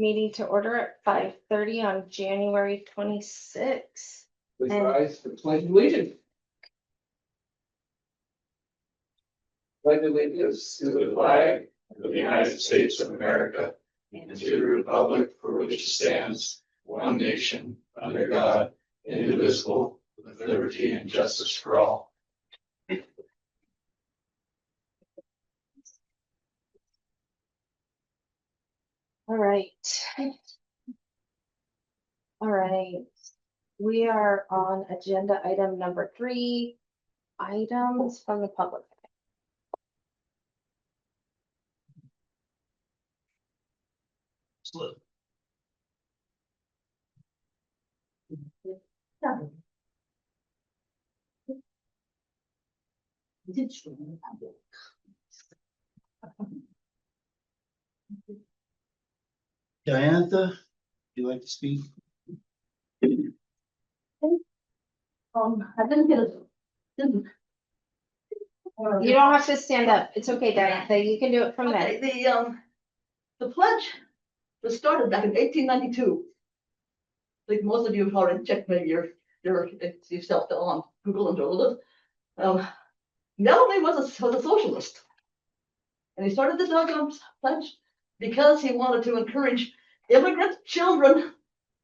meeting to order at 5:30 on January 26th. Please And- rise for the pledge of allegiance. Pledge allegiance to the flag of the United States of America and to the republic for which it stands, one nation, under God, indivisible, with liberty and justice for all. All right. All right. We are on agenda item number 3, items from the public. Diantha, would you like to speak? I didn't get it. You don't have to stand up. It's okay, Diantha. You can do it from Okay, there. the pledge was started back in 1892. I think most of you have already checked maybe yourself on Google and Googled it. Melanie was a socialist, and he started the pledge because he wanted to encourage immigrant children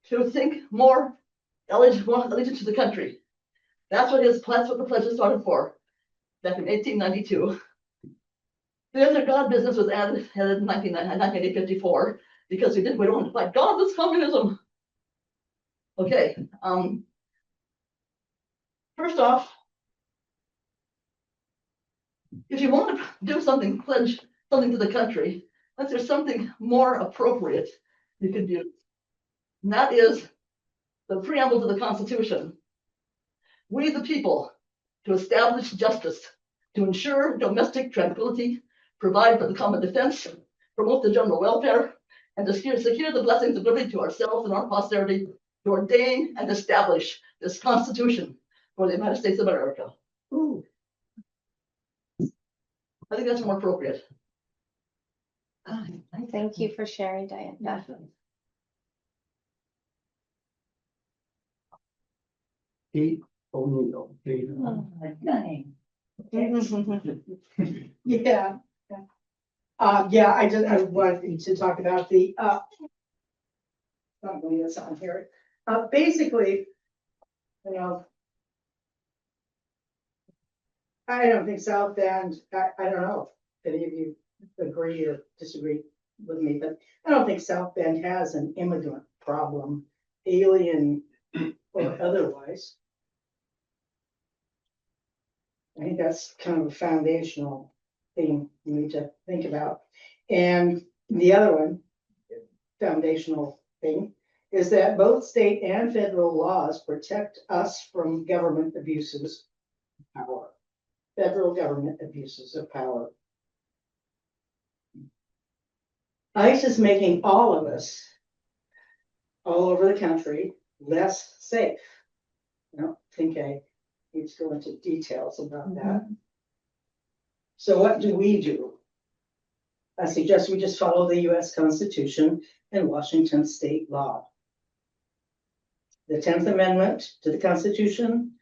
to think more allegiance to the country. That's what the pledge was started for, back in 1892. The other God business was added in 1954 because we don't want to fight godless communism. Okay. First off, if you want to do something, pledge something to the country, unless there's something more appropriate you could do. And that is the preamble to the Constitution. We the people, to establish justice, to ensure domestic tranquility, provide for the common defense, promote the general welfare, and to secure the blessings of liberty to ourselves and our posterity, to ordain and establish this Constitution for the United States of America. Ooh. I think that's more appropriate. Thank you for sharing, Diantha. Kate O'Neill. Kate. Yeah. I wanted to talk about the, not believe it's on here. Basically, you know, I don't think South Bend, I don't know if any of you agree or disagree with me, but I don't think South Bend has an immigrant problem, alien or otherwise. I think that's kind of a foundational thing you need to think about. And the other one, foundational thing, is that both state and federal laws protect us from government abuses of power. Federal government abuses of power. ICE is making all of us, all over the country, less safe. I don't think I need to go into details about that. So what do? I suggest we just follow the US Constitution and Washington state law. The 10th Amendment to the Constitution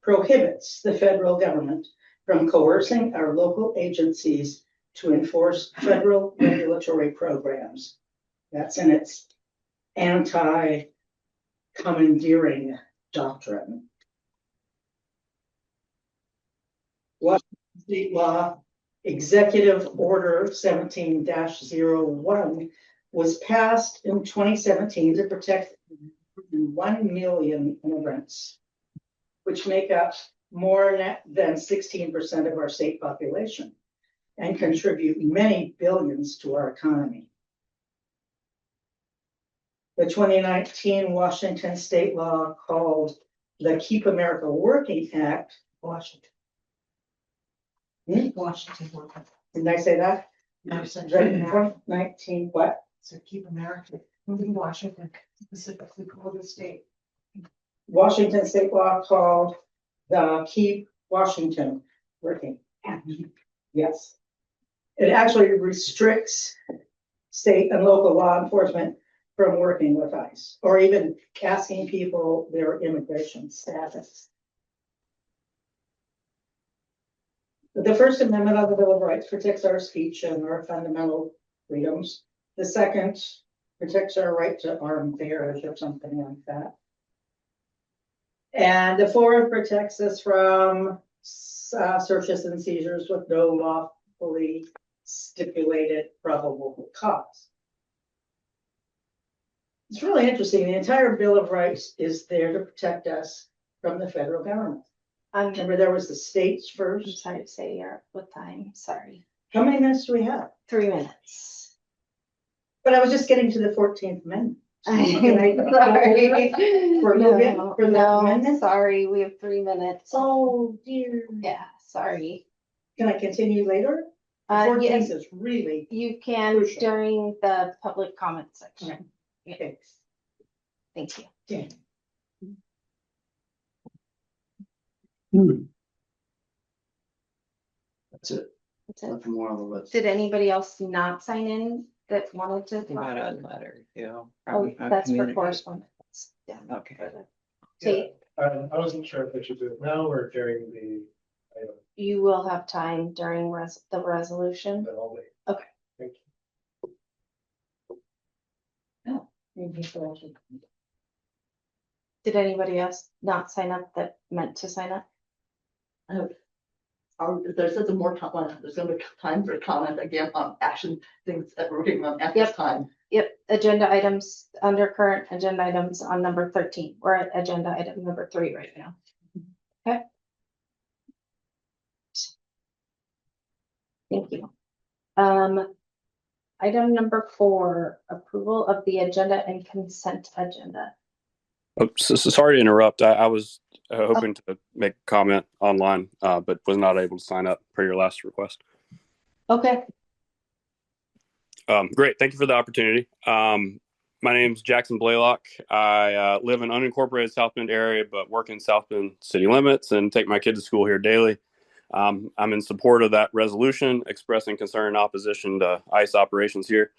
prohibits the federal government from coercing our local agencies to enforce federal regulatory programs. That's in its anti-commandeering doctrine. Washington State Law Executive Order 17-01 was passed in 2017 to protect 1 million immigrants, which make up more than 16% of our state population and contribute many billions to our economy. The 2019 Washington state law called the Keep America Working Act, Washington. Washington working. Didn't I say that? No, so 2019, what? keep America, moving Washington, specifically for the state. Washington state law called the Keep Washington Working Act. Yes. It actually restricts state and local law enforcement from working with ICE or even asking people their immigration status. The First Amendment of the Bill of Rights protects our speech and our fundamental freedoms. The second protects our right to armed bearers or something like that. And the fourth protects us from searches and seizures with no lawfully stipulated probable cause. It's really interesting. The entire Bill of Rights is there to protect us from the federal government. Remember, there was the states I'm first. sorry to say you're what time? Sorry. How many minutes do we have? 3 minutes. But I was just getting to the 14th Amendment. Sorry. For you again? No, For that no, amendment? sorry, we have 3 minutes. Oh, dear. Yeah, sorry. Can I continue later? The Yes, 14th is really, you can Crucial. during the public comment section. okay. Thank you. Yeah. That's it. That's it. Nothing more on the list. Did anybody else not sign in that wanted to? About a letter, you know. Oh, from a that's for community. correspondence. Yeah. Okay. Tate, I wasn't sure if I should do it now or during the item, you will have time during the resolution. but I'll wait. Okay. Thank you. Did anybody else not sign up that meant to sign up? There's some more time, there's gonna be time for comment again on action things that we're working on at this Yep. time. Yep, agenda items, under current agenda items on number 13. We're at agenda item number 3 right now. Okay. Thank you. Item number 4, approval of the agenda and consent agenda. Oh, sorry to interrupt. I was hoping to make a comment online, but was not able to sign up per your last request. Okay, Great. Thank you for the opportunity. My name is Jackson Blaylock. I live in unincorporated South Bend area, but work in South Bend city limits and take my kids to school here daily. I'm in support of that resolution, expressing concern and opposition to ICE operations here.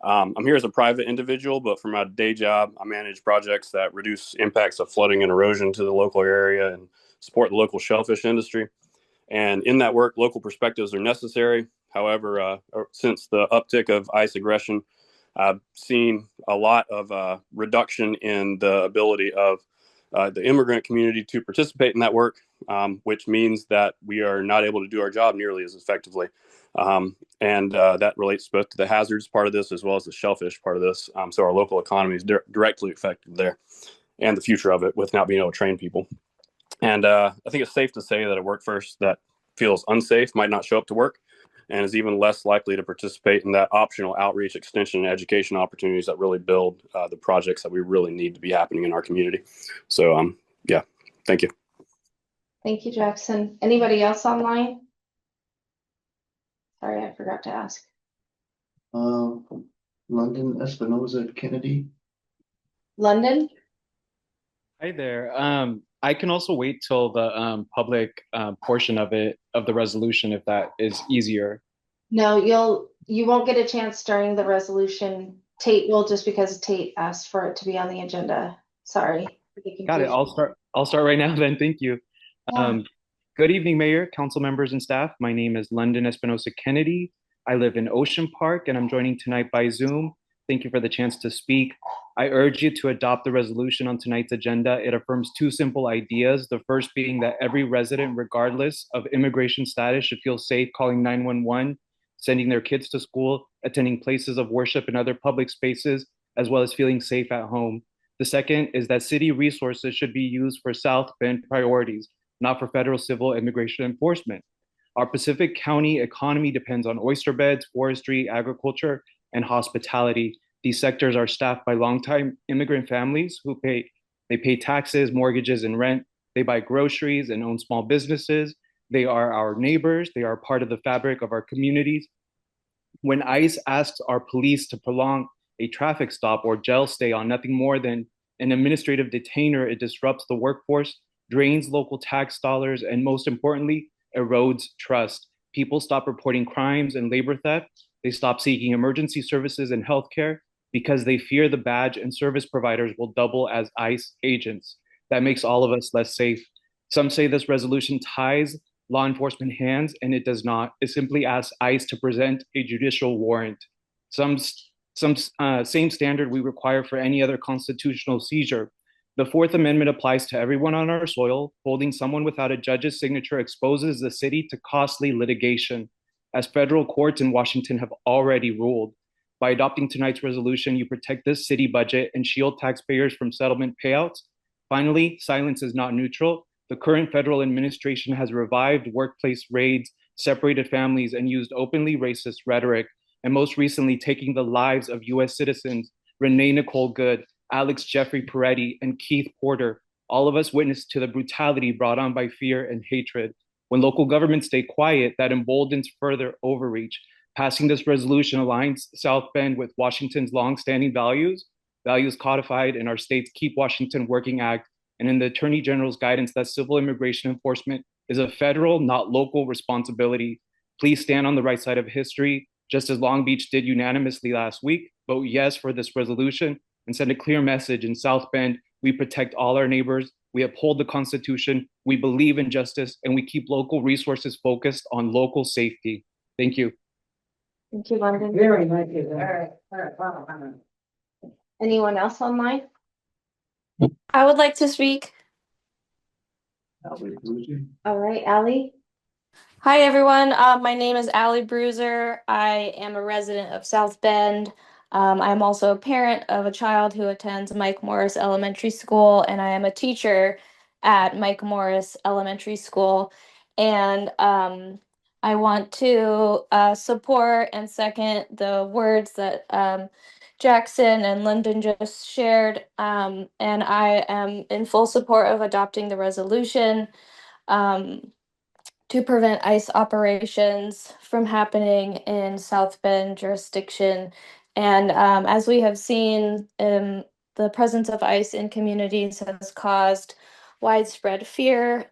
I'm here as a private individual, but for my day job, I manage projects that reduce impacts of flooding and erosion to the local area and support the local shellfish industry. And in that work, local perspectives are necessary. However, since the uptick of ICE aggression, I've seen a lot of reduction in the ability of the immigrant community to participate in that work, which means that we are not able to do our job nearly as effectively. And that relates both to the hazards part of this as well as the shellfish part of this. So our local economy is directly affected there, and the future of it with not being able to train people. And I think it's safe to say that a workforce that feels unsafe might not show up to work and is even less likely to participate in that optional outreach, extension, and education opportunities that really build the projects that we really need to be happening in our community. So, yeah, thank you. thank you, Jackson. Anybody else online? Sorry, I forgot to ask. London Espinoza Kennedy. London? Hi there. I can also wait till the public portion of the resolution if that is easier. No, you won't get a chance during the resolution. Tate will, just because Tate asked for it to be on the agenda. Sorry. for the Got it. confusion. I'll start right now then. Thank you. Yeah. Good evening, Mayor, council members, and staff. My name is London Espinoza Kennedy. I live in Ocean Park, and I'm joining tonight by Zoom. Thank you for the chance to speak. I urge you to adopt the resolution on tonight's agenda. It affirms 2 simple ideas. The first being that every resident, regardless of immigration status, should feel safe calling 911, sending their kids to school, attending places of worship and other public spaces, as well as feeling safe at home. The second is that city resources should be used for South Bend priorities, not for federal civil immigration enforcement. Our Pacific County economy depends on oyster beds, forestry, agriculture, and hospitality. These sectors are staffed by longtime immigrant families who pay taxes, mortgages, and rent. They buy groceries and own small businesses. They are our neighbors. They are part of the fabric of our communities. When ICE asks our police to prolong a traffic stop or jail stay on nothing more than an administrative detainer, it disrupts the workforce, drains local tax dollars, and most importantly, erodes trust. People stop reporting crimes and labor theft. They stop seeking emergency services and healthcare. because they fear the badge and service providers will double as ICE agents. That makes all of us less safe. Some say this resolution ties law enforcement hands, and it does not. It simply asks ICE to present a judicial warrant. Some same standard we require for any other constitutional seizure. The Fourth Amendment applies to everyone on our soil. Holding someone without a judge's signature exposes the city to costly litigation, as federal courts in Washington have already ruled. By adopting tonight's resolution, you protect this city budget and shield taxpayers from settlement payouts. Finally, silence is not neutral. The current federal administration has revived workplace raids, separated families, and used openly racist rhetoric, and most recently taking the lives of US citizens Renee Nicole Good, Alex Jeffrey Peretti, and Keith Porter. All of us witnessed to the brutality brought on by fear and hatred. When local governments stay quiet, that emboldens further overreach. Passing this resolution aligns South Bend with Washington's longstanding values codified in our state's Keep Washington Working Act and in the Attorney General's guidance that civil immigration enforcement is a federal, not local responsibility. Please stand on the right side of history, just as Long Beach did unanimously last week. Vote yes for this resolution and send a clear message in South Bend. We protect all our neighbors. We uphold the Constitution. We believe in justice, and we keep local resources focused on local safety. Thank you. Thank you, London. Very much. Anyone else online? I would like to speak. All right, Ally. Hi, everyone. My name is Allie Bruiser. I am a resident of South Bend. I'm also a parent of a child who attends Mike Morris Elementary School, and I am a teacher at Mike Morris Elementary School. And I want to support and second the words that Jackson and Lyndon just shared. And I am in full support of adopting the resolution to prevent ICE operations from happening in South Bend jurisdiction. And as we have seen, the presence of ICE in communities has caused widespread fear,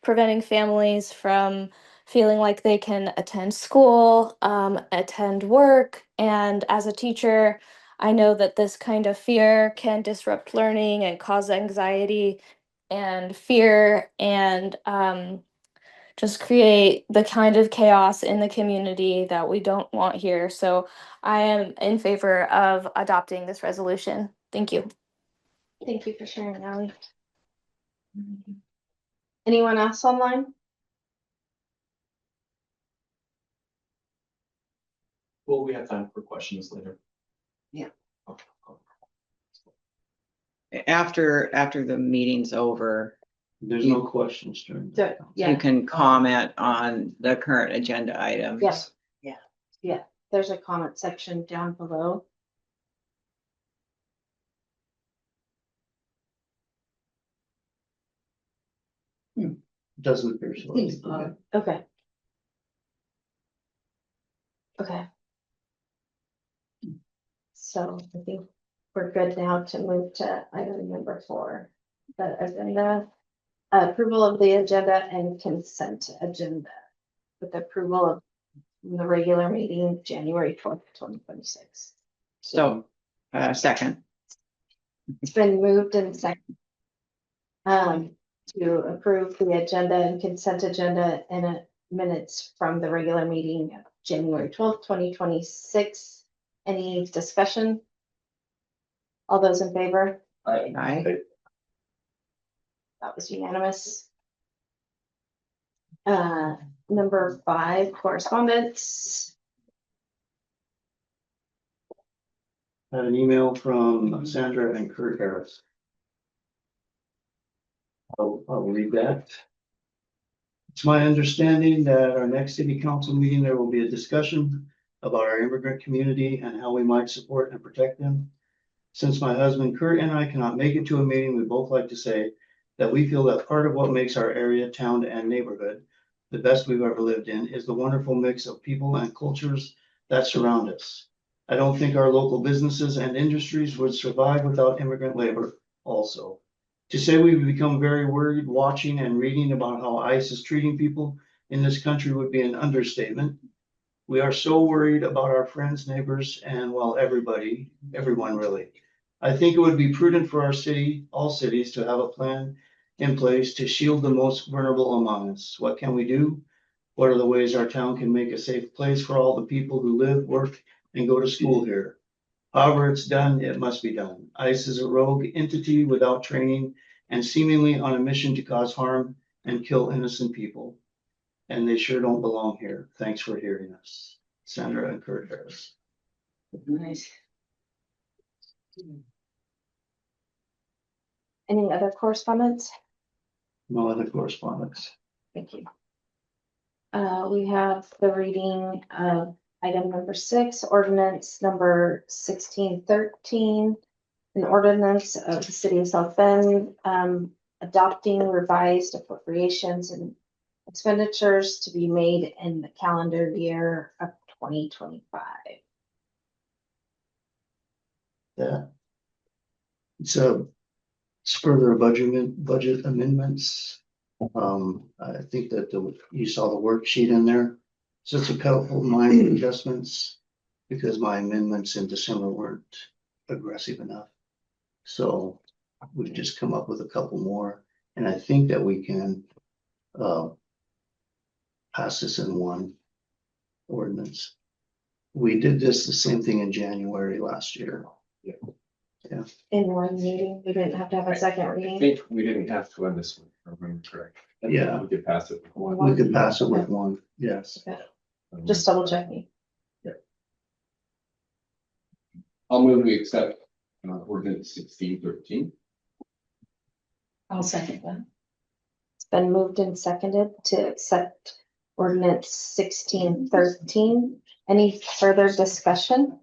preventing families from feeling like they can attend school, attend work. And as a teacher, I know that this kind of fear can disrupt learning and cause anxiety and fear and just create the kind of chaos in the community that we don't want here. So I am in favor of adopting this resolution. Thank you. Thank you for sharing, Ally. Anyone else online? Will we have time for questions later? Yeah. Okay. After the meeting's over, There's no questions during. So, you yeah, can comment on the current agenda items. Yes. Yeah, there's a comment section down below. Doesn't appear so. Okay. Okay. So I think we're good now to move to item number 4, the agenda. Approval of the agenda and consent agenda with approval of the regular meeting, January 12th, 2026. So, second. It's been moved and second to approve the agenda and consent agenda in minutes from the regular meeting, January 12th, 2026. Any discussion? All those in favor? Aye. That was unanimous. Number 5, correspondence. I had an email from Sandra and Kurt Harris. I'll read that. It's my understanding that our next city council meeting, there will be a discussion about our immigrant community and how we might support and protect them. Since my husband Kurt and I cannot make it to a meeting, we both like to say that we feel that part of what makes our area, town, and neighborhood the best we've ever lived in is the wonderful mix of people and cultures that surround us. I don't think our local businesses and industries would survive without immigrant labor also. To say we've become very worried watching and reading about how ICE is treating people in this country would be an understatement. We are so worried about our friends, neighbors, and well, everyone really. I think it would be prudent for our city, all cities, to have a plan in place to shield the most vulnerable among us. What can we do? What are the ways our town can make a safe place for all the people who live, work, and go to school here? However it's done, it must be done. ICE is a rogue entity without training and seemingly on a mission to cause harm and kill innocent people. And they sure don't belong here. Thanks for hearing us. Sandra and Kurt Harris. Nice. Any other correspondence? No other correspondence. Thank you. We have the reading of item number 6, ordinance number 1613. An ordinance of the city of South Bend, adopting revised appropriations and expenditures to be made in the calendar year of 2025. Yeah. It's further budget amendments. I think that you saw the worksheet in there. So it's a couple minor adjustments because my amendments in December weren't aggressive enough. So we've just come up with a couple more, and I think that we can pass this in one ordinance. We did this the same thing in January last year. Yeah. Yeah. In one meeting, we didn't have to have a second I reading. think we didn't have to on this one, if I remember correct. I think Yeah. We could pass it with one. We could pass it with one, yes. Just double checking. I'll move we accept ordinance 1613. I'll second that. It's been moved and seconded to accept ordinance 1613. Any further discussion?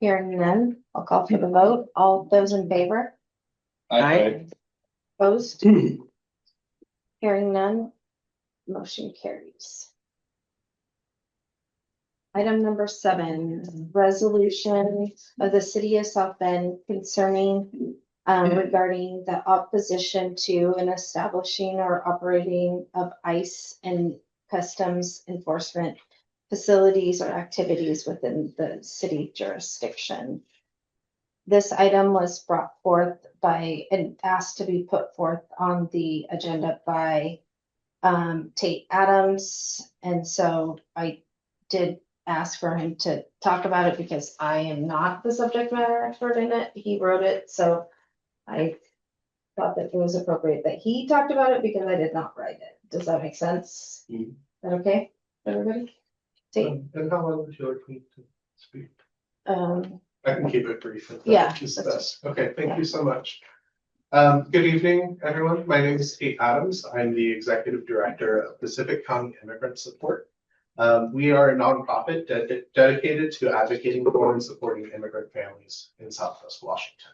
Hearing none, I'll call for the vote. All those in favor? Aye. Opposed? Hearing none, motion carries. Item number 7, resolution of the city of South Bend concerning regarding the opposition to an establishing or operating of ICE and customs enforcement facilities or activities within the city jurisdiction. This item was brought forth by and asked to be put forth on the agenda by Tate Adams. And so I did ask for him to talk about it because I am not the subject matter expert in it. He wrote it, so I thought that it was appropriate that he talked about it because I did not write it. Does that make sense? Is that okay, everybody? Tate? And how long would you like me to speak? Um, I can keep it brief. if that Yeah, is that's- best. Okay, thank you so much. Good evening, everyone. My name is Tate Adams. I'm the Executive Director of Pacific County Immigrant Support. We are a nonprofit dedicated to advocating for and supporting immigrant families in Southwest Washington.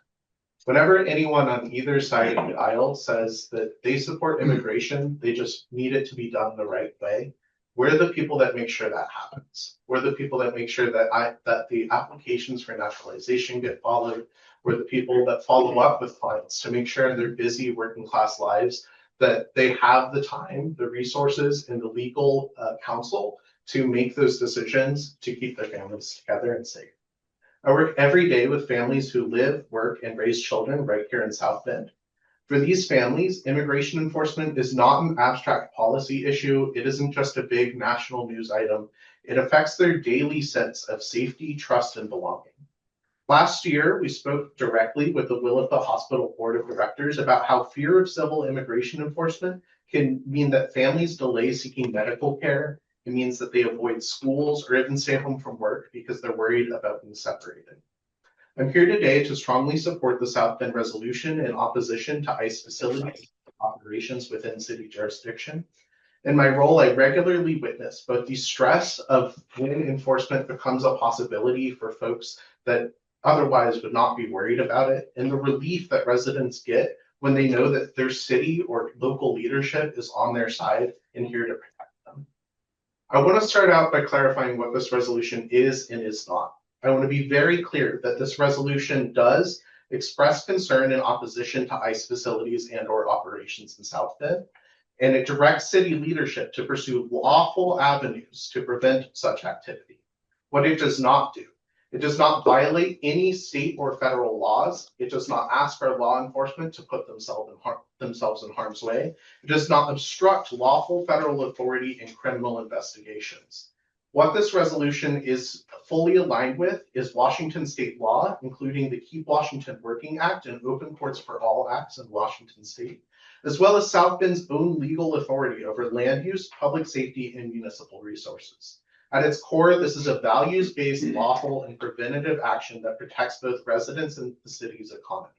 Whenever anyone on either side of the aisle says that they support immigration, they just need it to be done the right way. We're the people that make sure that happens. We're the people that make sure that the applications for naturalization get followed. We're the people that follow up with clients to make sure in their busy working class lives that they have the time, the resources, and the legal counsel to make those decisions to keep their families together and safe. I work every day with families who live, work, and raise children right here in South Bend. For these families, immigration enforcement is not an abstract policy issue. It isn't just a big national news item. It affects their daily sense of safety, trust, and belonging. Last year, we spoke directly with the Willapa Hospital Board of Directors about how fear of civil immigration enforcement can mean that families delay seeking medical care. It means that they avoid schools or even stay home from work because they're worried about being separated. I'm here today to strongly support the South Bend resolution in opposition to ICE facilities operations within city jurisdiction. In my role, I regularly witness both the stress of when enforcement becomes a possibility for folks that otherwise would not be worried about it, and the relief that residents get when they know that their city or local leadership is on their side and here to protect them. I want to start out by clarifying what this resolution is and is not. I want to be very clear that this resolution does express concern in opposition to ICE facilities and/or operations in South Bend. and it directs city leadership to pursue lawful avenues to prevent such activity. What it does not do, it does not violate any state or federal laws. It does not ask our law enforcement to put themselves in harm's way. It does not obstruct lawful federal authority in criminal investigations. What this resolution is fully aligned with is Washington state law, including the Keep Washington Working Act and Open Courts for All Acts in Washington state, as well as South Bend's own legal authority over land use, public safety, and municipal resources. At its core, this is a values-based, lawful, and preventative action that protects both residents and the city's economy.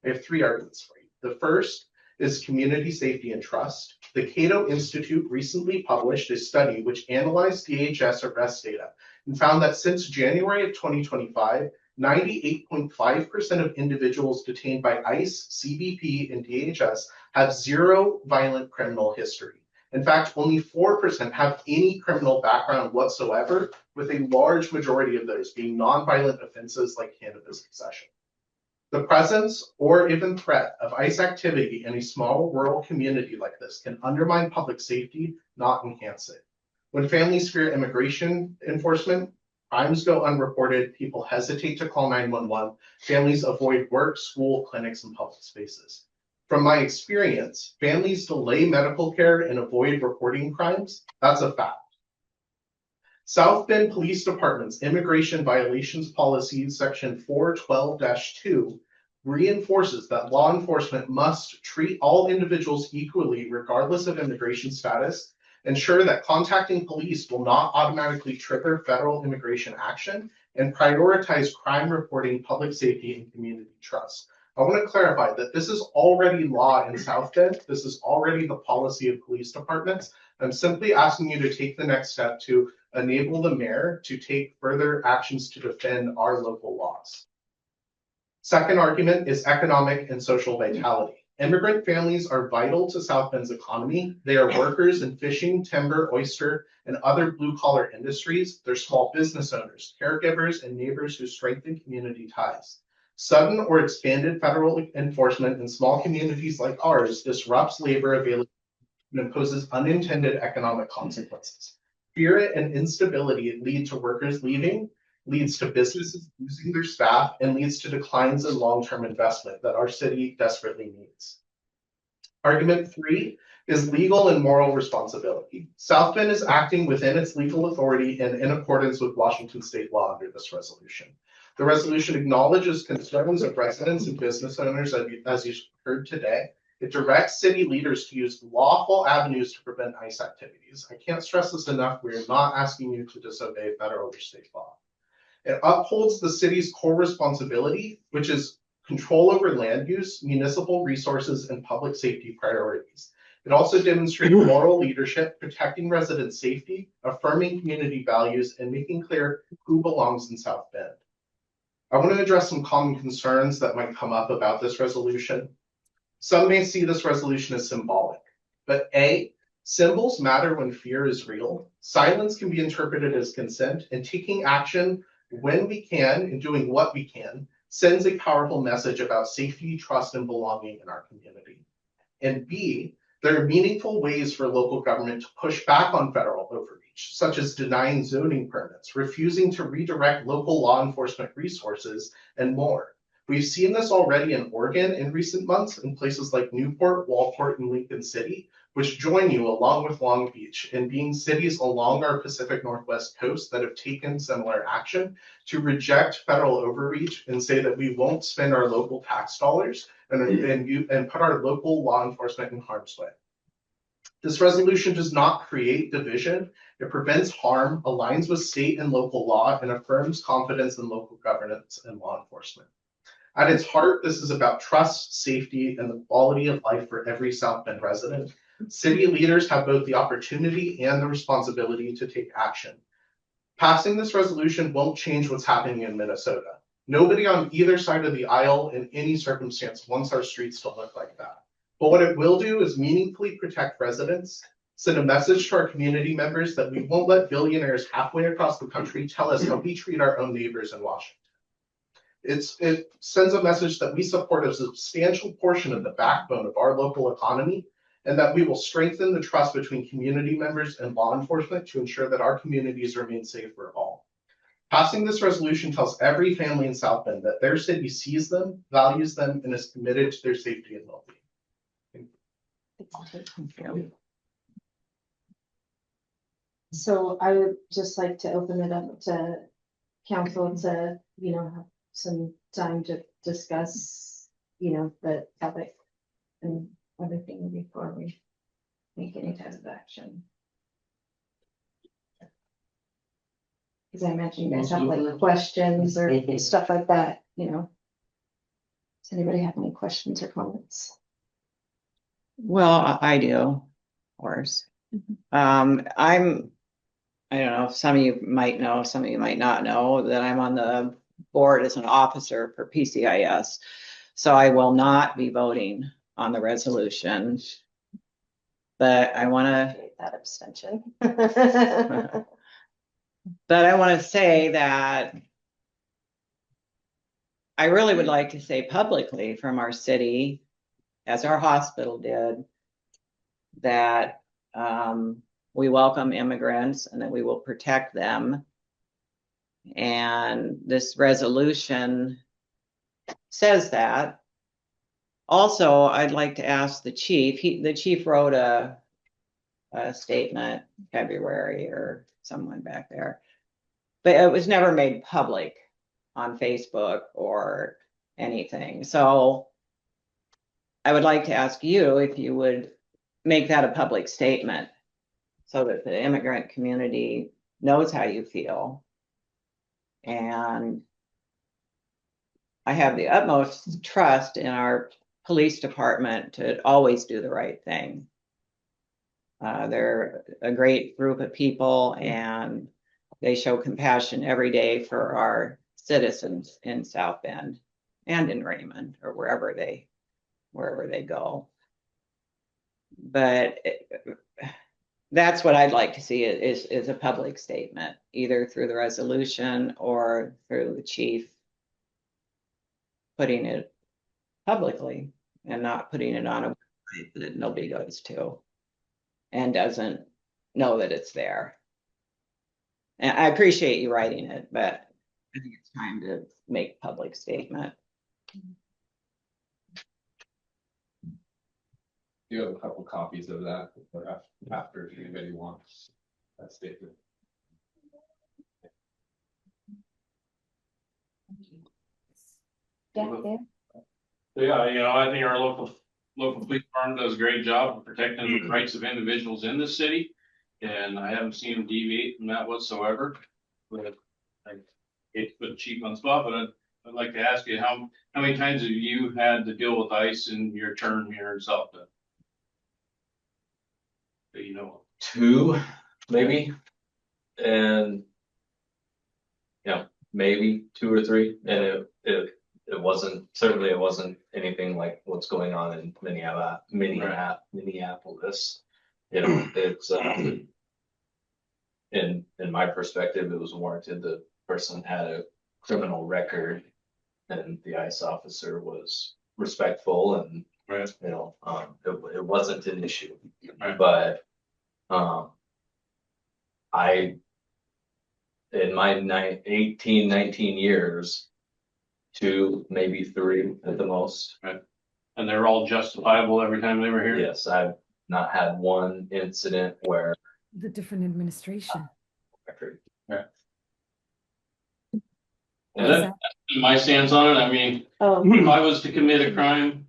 I have 3 arguments for you. The first is community safety and trust. The Cato Institute recently published a study which analyzed DHS arrest data and found that since January of 2025, 98.5% of individuals detained by ICE, CBP, and DHS have 0 violent criminal history. In fact, only 4% have any criminal background whatsoever, with a large majority of those being nonviolent offenses like cannabis possession. The presence or even threat of ICE activity in a small rural community like this can undermine public safety, not enhance it. When families fear immigration enforcement, crimes go unreported, people hesitate to call 911, families avoid work, school, clinics, and public spaces. From my experience, families delay medical care and avoid reporting crimes. That's a fact. South Bend Police Department's Immigration Violations Policy, Section 412-2, reinforces that law enforcement must treat all individuals equally, regardless of immigration status, ensure that contacting police will not automatically trigger federal immigration action, and prioritize crime reporting, public safety, and community trust. I want to clarify that this is already law in South Bend. This is already the policy of police departments. I'm simply asking you to take the next step to enable the mayor to take further actions to defend our local laws. Second argument is economic and social vitality. Immigrant families are vital to South Bend's economy. They are workers in fishing, timber, oyster, and other blue-collar industries. They're small business owners, caregivers, and neighbors who strengthen community ties. Sudden or expanded federal enforcement in small communities like ours disrupts labor availability and imposes unintended economic consequences. Fear and instability lead to workers leaving, leads to businesses losing their staff, and leads to declines in long-term investment that our city desperately needs. Argument 3 is legal and moral responsibility. South Bend is acting within its legal authority and in accordance with Washington state law under this resolution. The resolution acknowledges concerns of residents and business owners, as you heard today. It directs city leaders to use lawful avenues to prevent ICE activities. I can't stress this enough. We are not asking you to disobey federal or state law. It upholds the city's core responsibility, which is control over land use, municipal resources, and public safety priorities. It also demonstrates moral leadership, protecting resident safety, affirming community values, and making clear who belongs in South Bend. I want to address some common concerns that might come up about this resolution. Some may see this resolution as symbolic, but A, symbols matter when fear is real. Silence can be interpreted as consent, and taking action when we can and doing what we can sends a powerful message about safety, trust, and belonging in our community. And B, there are meaningful ways for local government to push back on federal overreach, such as denying zoning permits, refusing to redirect local law enforcement resources, and more. We've seen this already in Oregon in recent months in places like Newport, Walport, and Lincoln City, which join you along with Long Beach in being cities along our Pacific Northwest coast that have taken similar action to reject federal overreach and say that we won't spend our local tax dollars and put our local law enforcement in harm's way. This resolution does not create division. It prevents harm, aligns with state and local law, and affirms confidence in local governance and law enforcement. At its heart, this is about trust, safety, and the quality of life for every South Bend resident. City leaders have both the opportunity and the responsibility to take action. Passing this resolution won't change what's happening in Minnesota. Nobody on either side of the aisle in any circumstance wants our streets to look like that. But what it will do is meaningfully protect residents, send a message to our community members that we won't let billionaires halfway across the country tell us how we treat our own neighbors in Washington. It sends a message that we support a substantial portion of the backbone of our local economy, and that we will strengthen the trust between community members and law enforcement to ensure that our communities remain safe for all. Passing this resolution tells every family in South Bend that their city sees them, values them, and is committed to their safety and well-being. So I would just like to open it up to council to, have some time to discuss, the topic and everything before we make any type of action. Because I imagine you guys have like questions or stuff like that, Does anybody have any questions or comments? Well, I do, of course. I don't know, some of you might know, some of you might not know that I'm on the board as an officer for PCIS. So I will not be voting on the resolution. But I want to that abstention. but I want to say that I really would like to say publicly from our city, as our hospital did, that we welcome immigrants and that we will protect them. And this resolution says that. Also, I'd like to ask the chief. The chief wrote a statement February or someone back there, but it was never made public on Facebook or anything. So I would like to ask you if you would make that a public statement so that the immigrant community knows how you feel. And I have the utmost trust in our police department to always do the right thing. They're a great group of people and they show compassion every day for our citizens in South Bend and in Raymond or wherever they go. But that's what I'd like to see is a public statement, either through the resolution or through the chief putting it publicly and not putting it on a website that nobody goes to and doesn't know that it's there. And I appreciate you writing it, but I think it's time to make a public statement. You have a couple copies of that or after if anybody wants that statement. Yeah. Yeah, I think our local police department does a great job of protecting the rights of individuals in the city. And I haven't seen them deviate from that whatsoever. But I hate to put the chief on the spot, but I'd like to ask you how many times have you had to deal with ICE in your term here in South Bend? Do 2, maybe, and maybe 2 or 3, and it wasn't anything like what's going on in Minneapolis. It's in my perspective, it was warranted. The person had a criminal record, and the ICE officer was respectful, and it wasn't an issue. Right. But in my 19 years, 2, maybe 3 at the most. Right. And they're all justifiable every time they were here? Yes, I've not had one incident where The different administration. Yeah. That's my stance on it. I mean, if I was to commit a crime,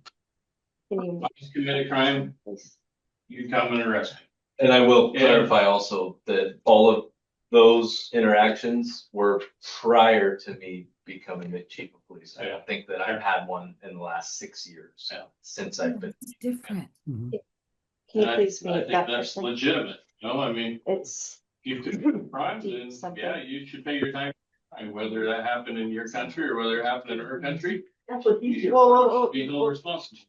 you'd come and arrest me. And I will clarify also that all of those interactions were prior to me becoming the chief of police. I don't think that I've had one in the last 6 years since I've been. It's different. Can you please I make think that that's person? legitimate. I mean, It's you commit crimes, then you should pay your time. And whether that happened in your country or whether it happened in our country, That's what he's you here. should be held responsible.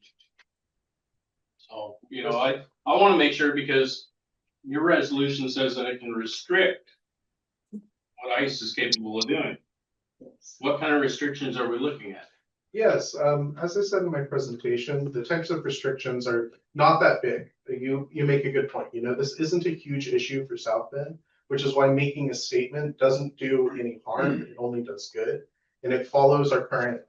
So, I want to make sure, because your resolution says that it can restrict what ICE is capable of doing. What kind of restrictions are we looking at? Yes, as I said in my presentation, the types of restrictions are not that big. You make a good point. You know, this isn't a huge issue for South Bend, which is why making a statement doesn't do any harm. It only does good. And it follows our current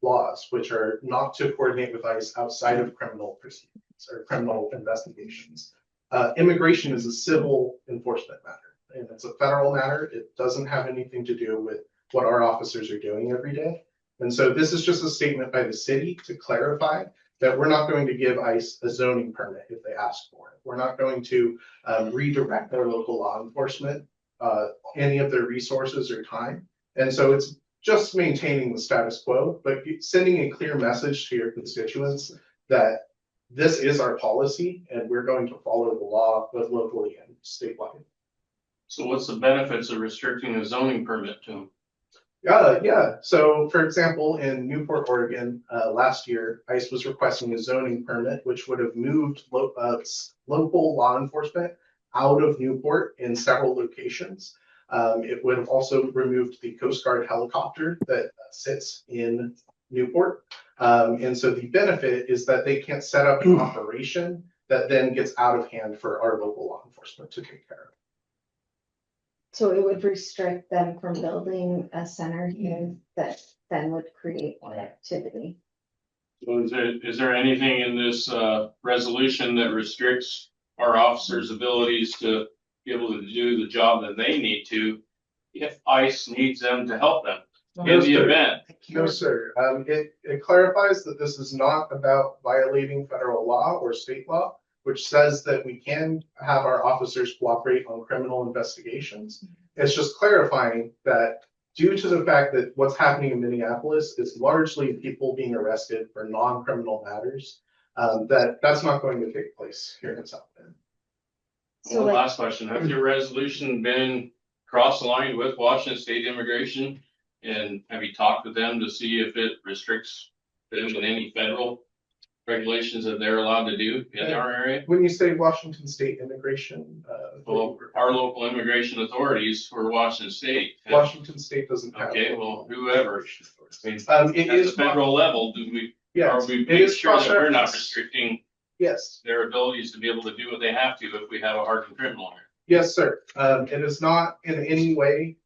laws, which are not to coordinate with ICE outside of criminal proceedings or criminal investigations. Immigration is a civil enforcement matter, and it's a federal matter. It doesn't have anything to do with what our officers are doing every day. And so this is just a statement by the city to clarify that we're not going to give ICE a zoning permit if they ask for it. We're not going to redirect their local law enforcement, any of their resources or time. And so it's just maintaining the status quo, but sending a clear message to your constituents that this is our policy and we're going to follow the law both locally and statewide. So what's the benefits of restricting a zoning permit to them? Yeah. So for example, in Newport, Oregon, last year, ICE was requesting a zoning permit, which would have moved local law enforcement out of Newport in several locations. It would have also removed the Coast Guard helicopter that sits in Newport. And so the benefit is that they can't set up an operation that then gets out of hand for our local law enforcement to take care of. So it would restrict them from building a center here that then would create more activity. So is there anything in this resolution that restricts our officers' abilities to be able to do the job that they need to if ICE needs them to help them in the event? No, sir. It clarifies that this is not about violating federal law or state law, which says that we can have our officers cooperate on criminal investigations. It's just clarifying that due to the fact that what's happening in Minneapolis is largely people being arrested for non-criminal matters, that's not going to take place here in South Bend. So last question, has your resolution been cross-aligned with Washington State Immigration? And have you talked with them to see if it restricts them with any federal regulations that they're allowed to do in our area? When you say Washington State Immigration, well, our local immigration authorities for Washington State. Washington State doesn't have. Okay, well, whoever. I mean, it at is the federal level, do we? Yes, are we it making is sure that we're not cross-referenced. restricting Yes. their abilities to be able to do what they have to if we have a hardened criminal here? Yes, sir. It is not in any way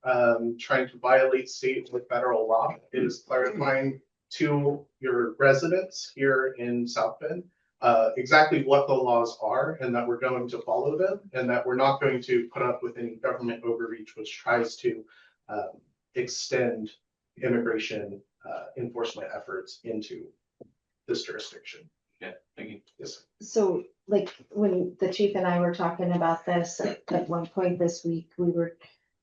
trying to violate state or federal law. It is clarifying to your residents here in South Bend exactly what the laws are and that we're going to follow them and that we're not going to put up with any government overreach which tries to extend immigration enforcement efforts into this jurisdiction. Yeah, thank you. Yes. So like when the chief and I were talking about this at one point this week, we were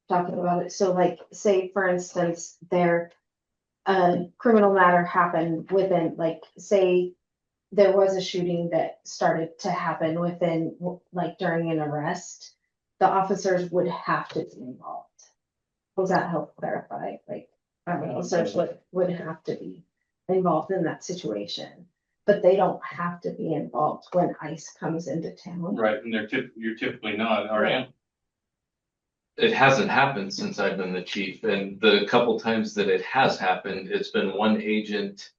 talking about it. So like, say for instance, a criminal matter happened within, like, say there was a shooting that started to happen within, like during an arrest, the officers would have to be involved. Does that help clarify? Like, our officers would have to be involved in that situation. But they don't have to be involved when ICE comes into town. Right, and you're typically not, are you? It hasn't happened since I've been the chief, and the couple times that it has happened, it's been one agent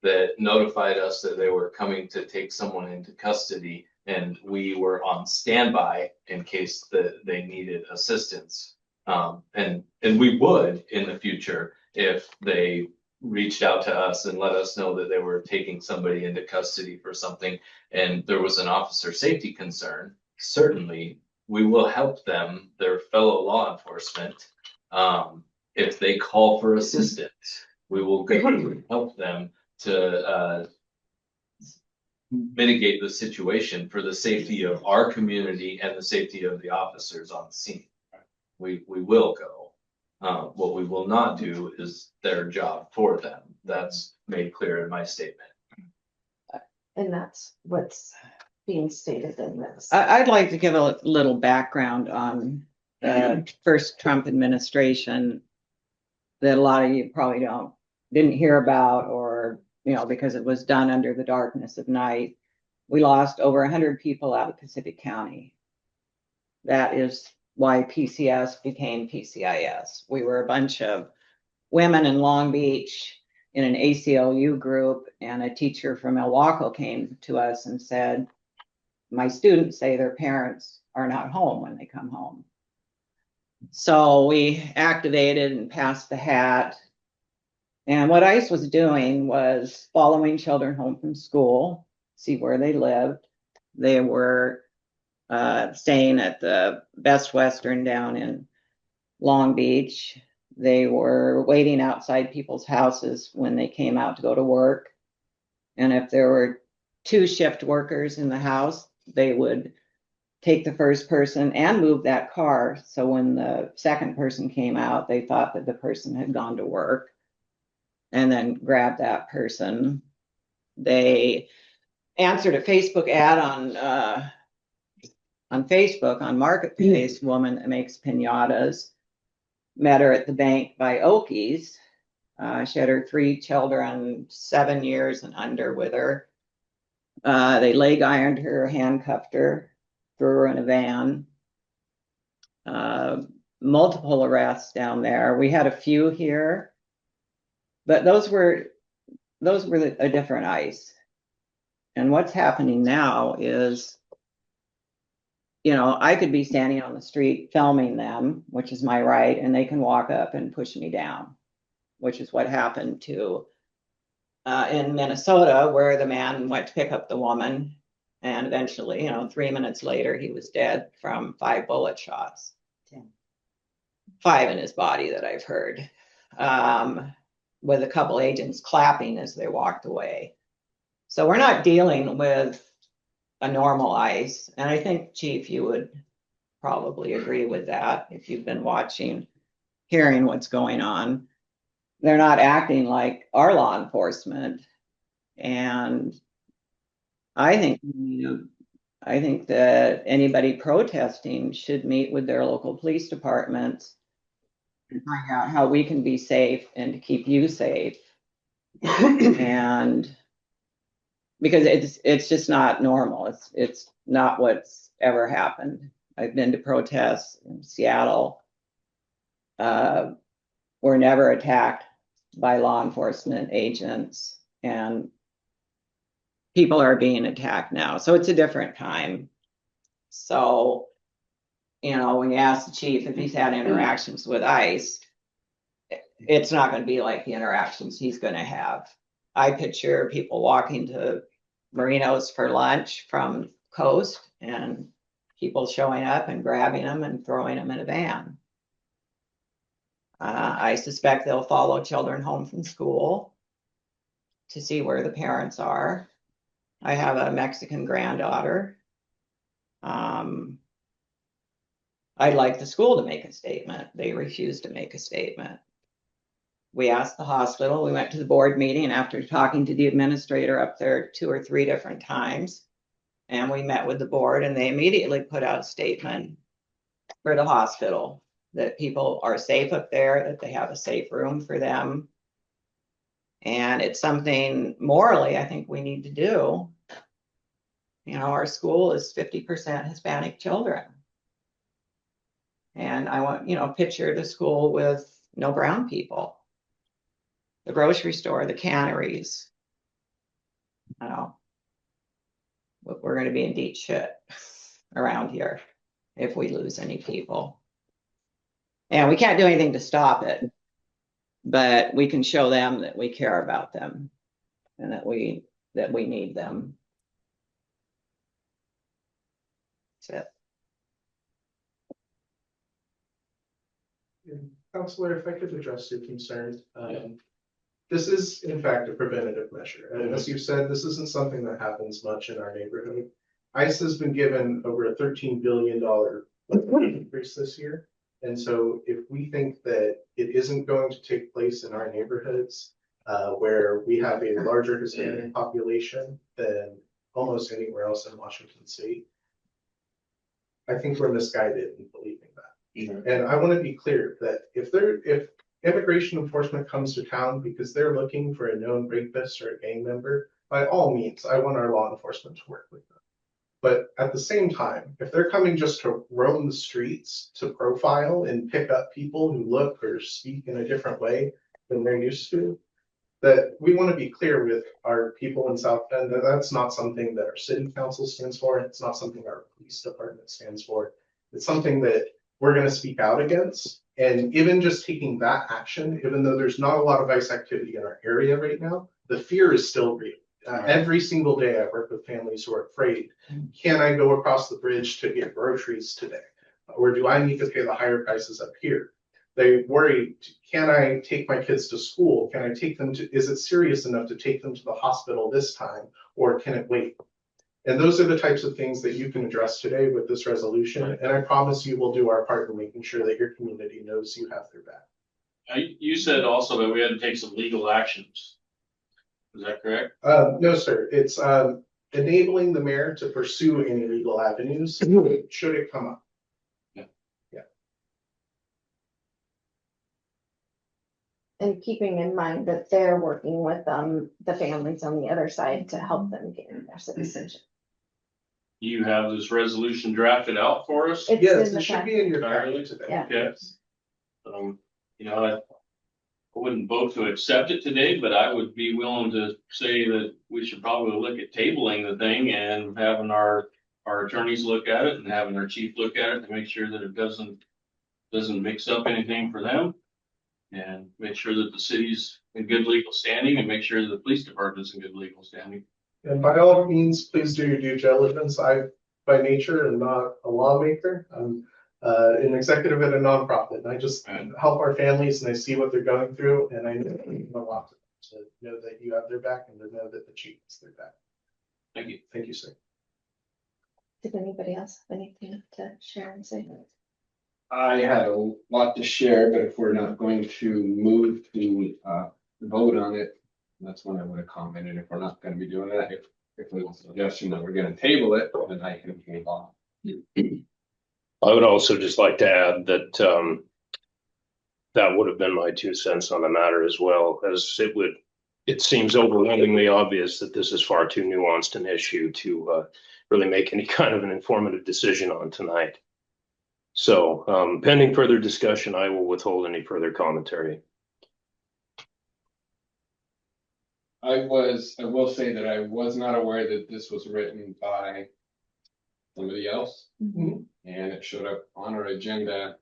that notified us that they were coming to take someone into custody, and we were on standby in case that they needed assistance. And we would in the future if they reached out to us and let us know that they were taking somebody into custody for something and there was an officer safety concern. Certainly we will help them, their fellow law enforcement, if they call for assistance. We will help them to mitigate the situation for the safety of our community and the safety of the officers on the scene. We will go. What we will not do is their job for them. That's made clear in my statement. And that's what's being stated in this. I'd like to give a little background on the first Trump administration that a lot of you probably didn't hear about, or, you know, because it was done under the darkness of night. We lost over 100 people out of Pacific County. That is why PCS became PCIS. We were a bunch of women in Long Beach in an ACLU group, and a teacher from Milwaukee came to us and said, my students say their parents are not home when they come home. So we activated and passed the hat. And what ICE was doing was following children home from school, see where they lived. They were staying at the Best Western down in Long Beach. They were waiting outside people's houses when they came out to go to work. And if there were 2 shift workers in the house, they would take the first person and move that car. So when the second person came out, they thought that the person had gone to work, and then grab that person. They answered a Facebook ad on Facebook, on Marketplace, woman that makes pinatas. Met her at the bank by Okies. She had her 3 children, 7 years and under with her. They leg ironed her, handcuffed her, threw her in a van. Multiple arrests down there. We had a few here, but those were a different ICE. And what's happening now is, you know, I could be standing on the street filming them, which is my right, and they can walk up and push me down, which is what happened to in Minnesota, where the man went to pick up the woman, and eventually, 3 minutes later, he was dead from 5 bullet shots. 5 in his body that I've heard, with a couple agents clapping as they walked away. So we're not dealing with a normal ICE. And I think, Chief, you would probably agree with that if you've been watching, hearing what's going on. They're not acting like our law enforcement. And I think, I think that anybody protesting should meet with their local police departments and find out how we can be safe and to keep you safe. And because it's just not normal. It's not what's ever happened. I've been to protests in Seattle. We're never attacked by law enforcement agents, and people are being attacked now. So it's a different time. So, when you ask the chief if he's had interactions with ICE, it's not going to be like the interactions he's going to have. I picture people walking to Marino's for lunch from Coast, and people showing up and grabbing them and throwing them in a van. I suspect they'll follow children home from school to see where the parents are. I have a Mexican granddaughter. I'd like the school to make a statement. They refused to make a statement. We asked the hospital, we went to the board meeting after talking to the administrator up there 2 or 3 different times. And we met with the board, and they immediately put out a statement for the hospital that people are safe up there, that they have a safe room for them. And it's something morally I think we need to do. Our school is 50% Hispanic children. And I want, picture the school with no brown people. The grocery store, the canneries. We're going to be in deep shit around here if we lose any people. And we can't do anything to stop it, but we can show them that we care about them and that we need them. That's it. Counselor, if I could address your concern. This is in fact a preventative measure. And as you said, this isn't something that happens much in our neighborhood. ICE has been given over a $13 billion increase this year. And so if we think that it isn't going to take place in our neighborhoods, where we have a larger Hispanic population than almost anywhere else in Washington State, I think we're misguided in believing that. And I want to be clear that if immigration enforcement comes to town because they're looking for a known rapist or a gang member, by all means, I want our law enforcement to work with them. But at the same time, if they're coming just to roam the streets to profile and pick up people who look or speak in a different way than they're used to, that we want to be clear with our people in South Bend that that's not something that our city council stands for. It's not something our police department stands for. It's something that we're going to speak out against. And even just taking that action, even though there's not a lot of ICE activity in our area right now, the fear is still real. Every single day I work with families who are afraid. Can I go across the bridge to get groceries today? Or do I need to pay the higher prices up here? They worry, can I take my kids to school? Can I take them to, is it serious enough to take them to the hospital this time? Or can it wait? And those are the types of things that you can address today with this resolution. And I promise you we'll do our part in making sure that your community knows you have their back. You said also that we had to take some legal actions. Is that correct? No, sir. It's enabling the mayor to pursue any legal avenues should it come up. And keeping in mind that they're working with the families on the other side to help them gain their citizenship. You have this resolution drafted out for us? It's Yes, in the it should be in your packet today. Yeah. Yes. You know, I wouldn't vote to accept it today, but I would be willing to say that we should probably look at tabling the thing and having our attorneys look at it and having our chief look at it to make sure that it doesn't mix up anything for them. And make sure that the city's in good legal standing and make sure that the police department's in good legal standing. And by all means, please do your due diligence. I, by nature, am not a lawmaker. I'm an executive at a nonprofit. And I just help our families and I see what they're going through. And I know a lot to know that you have their back and to know that the chief has their back. Thank you. Thank you, sir. Did anybody else have anything to share and say? I had a lot to share, but if we're not going to move to vote on it, that's when I would have commented. If we're not going to be doing that, if there's a suggestion that we're going to table it, then I can move on. I would also just like to add that that would have been my 2 cents on the matter as well, as it seems overwhelmingly obvious that this is far too nuanced an issue to really make any kind of an informative decision on tonight. So pending further discussion, I will withhold any further commentary. I will say that I was not aware that this was written by somebody else. Mm-hmm. And it showed up on our agenda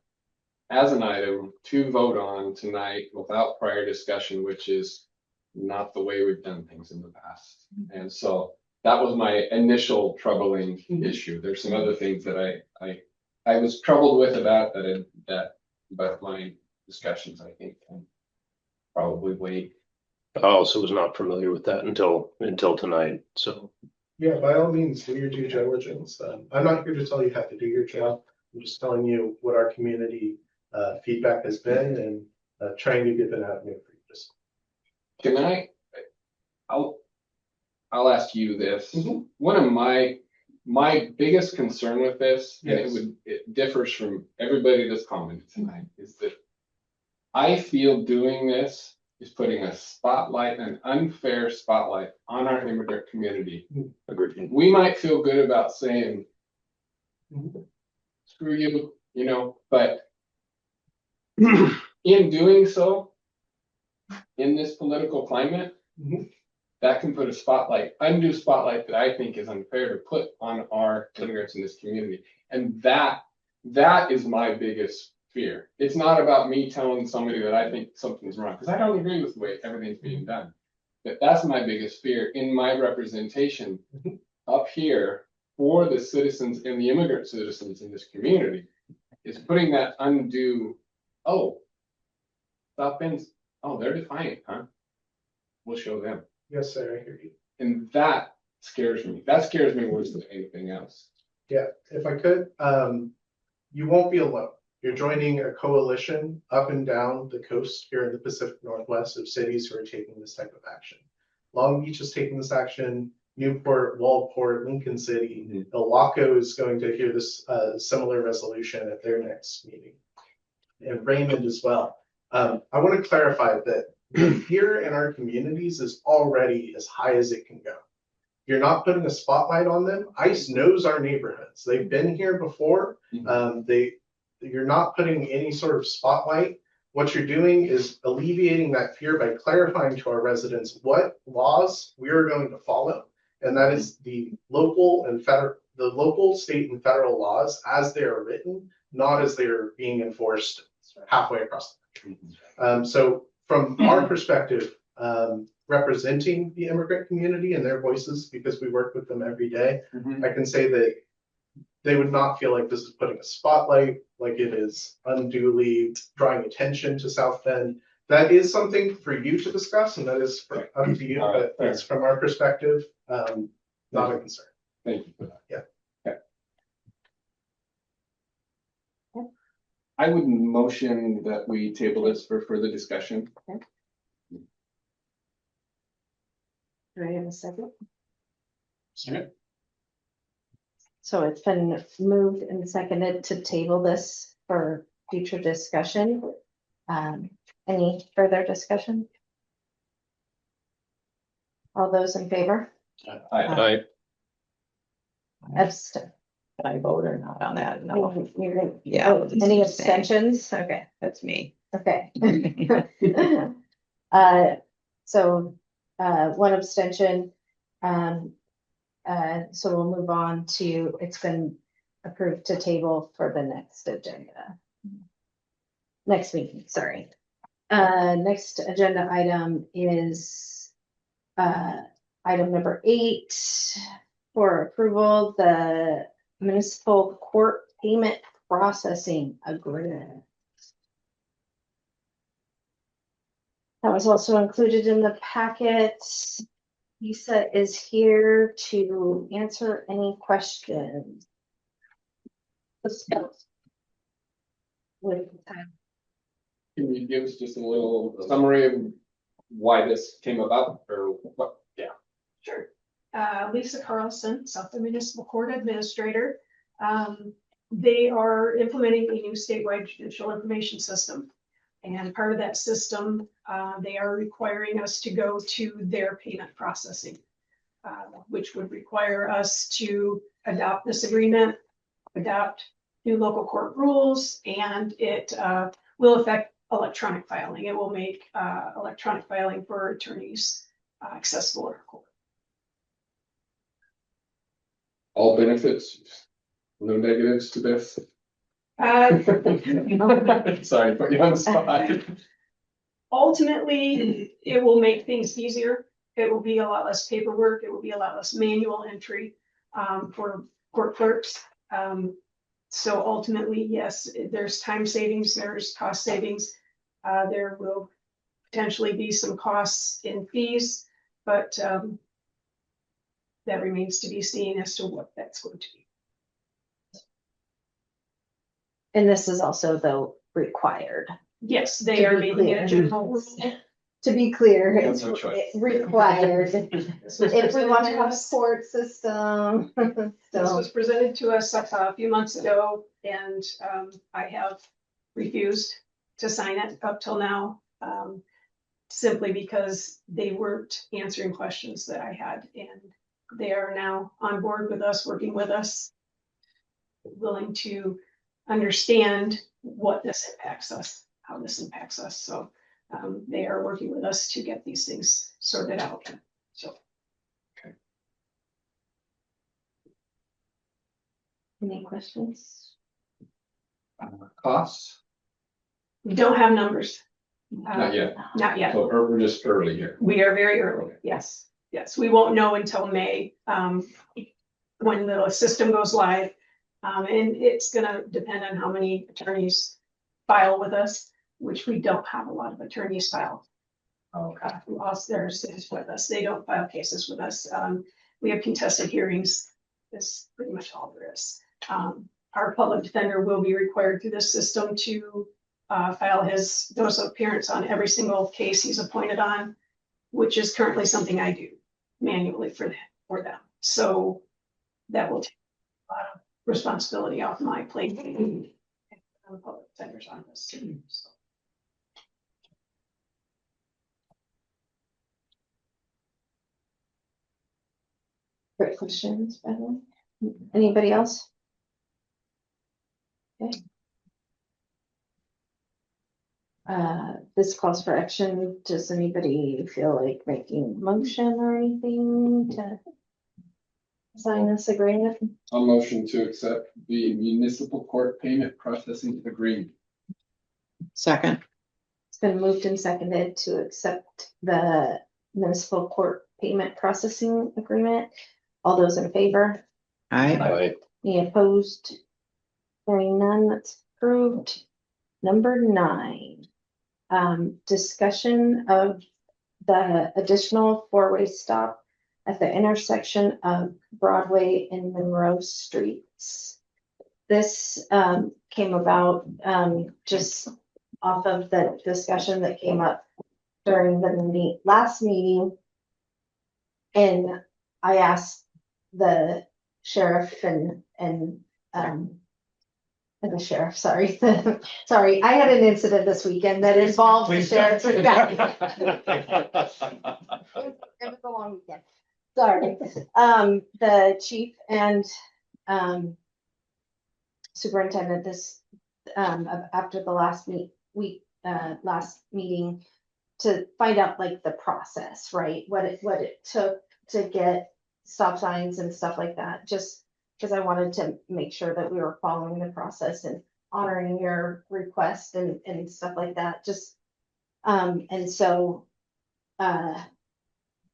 as an item to vote on tonight without prior discussion, which is not the way we've done things in the past. And so that was my initial troubling issue. There's some other things that I was troubled with about that, but my discussions, I think, can probably wait. I also was not familiar with that until tonight. So Yeah, by all means, do your due diligence. I'm not here to tell you how to do your job. I'm just telling you what our community feedback has been and trying to give an avenue for you. Can I'll ask you this. One of my biggest concern with this, Yes. and it differs from everybody that's commented tonight, is that I feel doing this is putting a spotlight, an unfair spotlight on our immigrant community. agreed. We might feel good about saying, screw you, but in doing so, in this political climate, that can put a undue spotlight that I think is unfair to put on our immigrants in this community. And that is my biggest fear. It's not about me telling somebody that I think something's wrong, because I don't agree with the way everything's being done. But that's my biggest fear in my representation up here for the citizens and the immigrant citizens in this community, is putting that undue, South Bend's, they're defiant, huh? We'll show them. Yes, sir, I hear you. And that scares me. That scares me worse than anything else. Yeah, if I could, you won't be alone. You're joining a coalition up and down the coast here in the Pacific Northwest of cities who are taking this type of action. Long Beach is taking this action, Newport, Waldport, Lincoln City, Ilwaco is going to hear this similar resolution at their next meeting. And Raymond as well. I want to clarify that the fear in our communities is already as high as it can go. You're not putting a spotlight on them. ICE knows our neighborhoods. They've been here before. You're not putting any sort of spotlight. what you're doing is alleviating that fear by clarifying to our residents what laws we are going to follow. And that is the local, state and federal laws as they are written, not as they are being enforced halfway across the country. So from our perspective, representing the immigrant community and their voices, because we work with them every day, I can say that they would not feel like this is putting a spotlight, like it is unduly drawing attention to South Bend. That is something for you to discuss, and that is up to you, but it's from our perspective, not a concern. Thank you for that. Yeah. Okay. I would motion that we table this for further discussion. Do I have a second? Second. So it's been moved and seconded to table this for future discussion. Any further discussion? All those in favor? I, Abstain. Can I vote or not on that? No. Yeah. Yeah. Any abstentions? Okay, That's me. okay. So, one abstention. So we'll move on to, it's been approved to table for the next agenda. Next meeting, sorry. Next agenda item is, item number 8 for approval, the municipal court payment processing agreement. That was also included in the packet. Lisa is here to answer any questions. Can you give us just a little summary of why this came about or what? Yeah. Sure. Lisa Carlson, South Bend Municipal Court Administrator. They are implementing a new statewide judicial information system. And part of that system, they are requiring us to go to their payment processing, which would require us to adopt this agreement, adopt new local court rules, and it will affect electronic filing. It will make electronic filing for attorneys accessible in court. All benefits, no negatives to this. Sorry, put you on the spot. Ultimately, it will make things easier. It will be a lot less paperwork. It will be a lot less manual entry for court clerks. So ultimately, yes, there's time savings, there's cost savings. There will potentially be some costs in fees, but that remains to be seen as to what that's going to be. And this is also though required. Yes, they are making it a general rule. To be clear, We have it's no choice. required. If we want to have a court system. This So, was presented to us a few months ago, and I have refused to sign it up till now. Simply because they weren't answering questions that I had, and they are now on board with us, working with us, willing to understand what this impacts us, how this impacts us. So they are working with us to get these things sorted out. So. any questions? Costs? We don't have numbers. Not yet. Not yet. So we're just early here. We are very early. Yes. Yes. We won't know until May, when the system goes live. And it's gonna depend on how many attorneys file with us, which we don't have a lot of attorneys file. Who else there's with us. They don't file cases with us. We have contested hearings. That's pretty much all there is. Our public defender will be required through this system to file those appearance on every single case he's appointed on, which is currently something I do manually for them. So that will take a lot of responsibility off my plate. Public defenders on this. So. Great questions, by the way. Anybody else? Okay. This calls for action. Does anybody feel like making a motion or anything to sign this agreement? A motion to accept the municipal court payment processing agreement. Second. It's been moved and seconded to accept the municipal court payment processing agreement. All those in favor? Aye. Any opposed? Hearing none, that's approved. Number 9, discussion of the additional 4-way stop at the intersection of Broadway and Monroe Streets. This came about just off of the discussion that came up during the last meeting. And I asked the sheriff and the sheriff, sorry. Sorry, I had an incident this weekend that involved the sheriff. It was a long weekend. Sorry. The chief and superintendent after the last meeting to find out like the process, right? What it took to get stop signs and stuff like that, just because I wanted to make sure that we were following the process and honoring your request and stuff like that. Just and so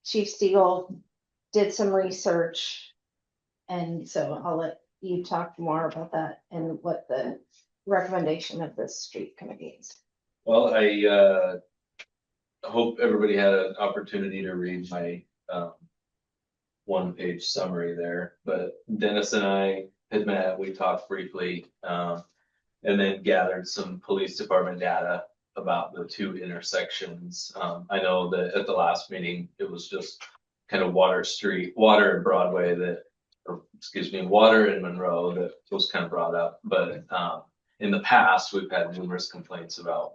Chief Stiegel did some research, and so I'll let you talk more about that and what the recommendation of the street committee is. Well, I hope everybody had an opportunity to read my 1-page summary there, but Dennis and I had met, we talked briefly, and then gathered some police department data about the 2 intersections. I know that at the last meeting, it was just kind of Water and Broadway Water and Monroe that was kind of brought up, but in the past, we've had numerous complaints about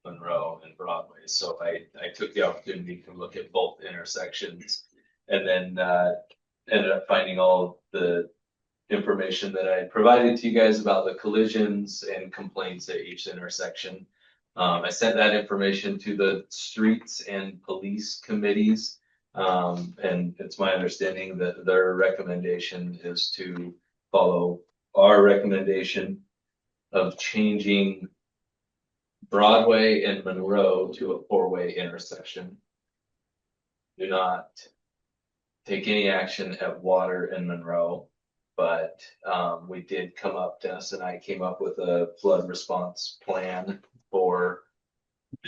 Monroe and Broadway. So I took the opportunity to look at both intersections, and then ended up finding all the information that I provided to you guys about the collisions and complaints at each intersection. I sent that information to the streets and police committees, and it's my understanding that their recommendation is to follow our recommendation of changing Broadway and Monroe to a 4-way intersection. Do not take any action at Water and Monroe, but we did Dennis and I came up with a flood response plan for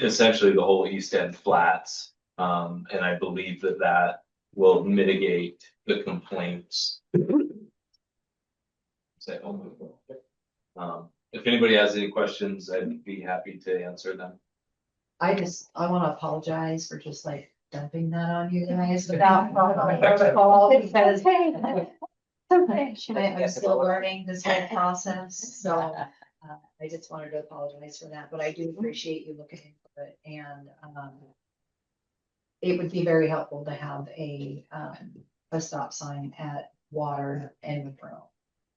essentially the whole East End flats. And I believe that will mitigate the complaints. If anybody has any questions, I'd be happy to answer them. I want to apologize for just like dumping that on you guys without protocol because I'm still learning this whole process. So I just wanted to apologize for that, but I do appreciate you looking into it, and it would be very helpful to have a stop sign at Water and Monroe.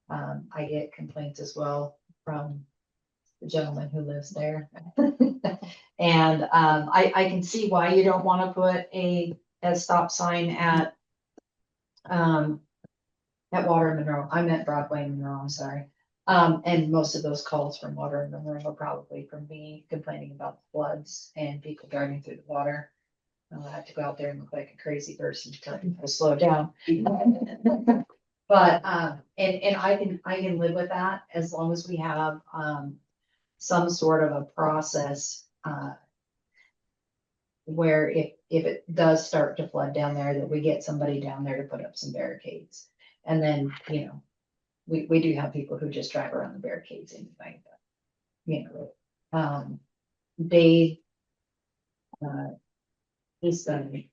I get complaints as well from the gentleman who lives there. And I can see why you don't want to put a stop sign at Water and Monroe. I meant Broadway and Monroe, I'm sorry. And most of those calls from Water and Monroe are probably from me complaining about the floods and people driving through the water. I have to go out there and look like a crazy person to tell them to slow down. But and I can live with that as long as we have some sort of a process where if it does start to flood down there, that we get somebody down there to put up some barricades. And then, you know, we do have people who just drive around the barricades anyway, but you know, his son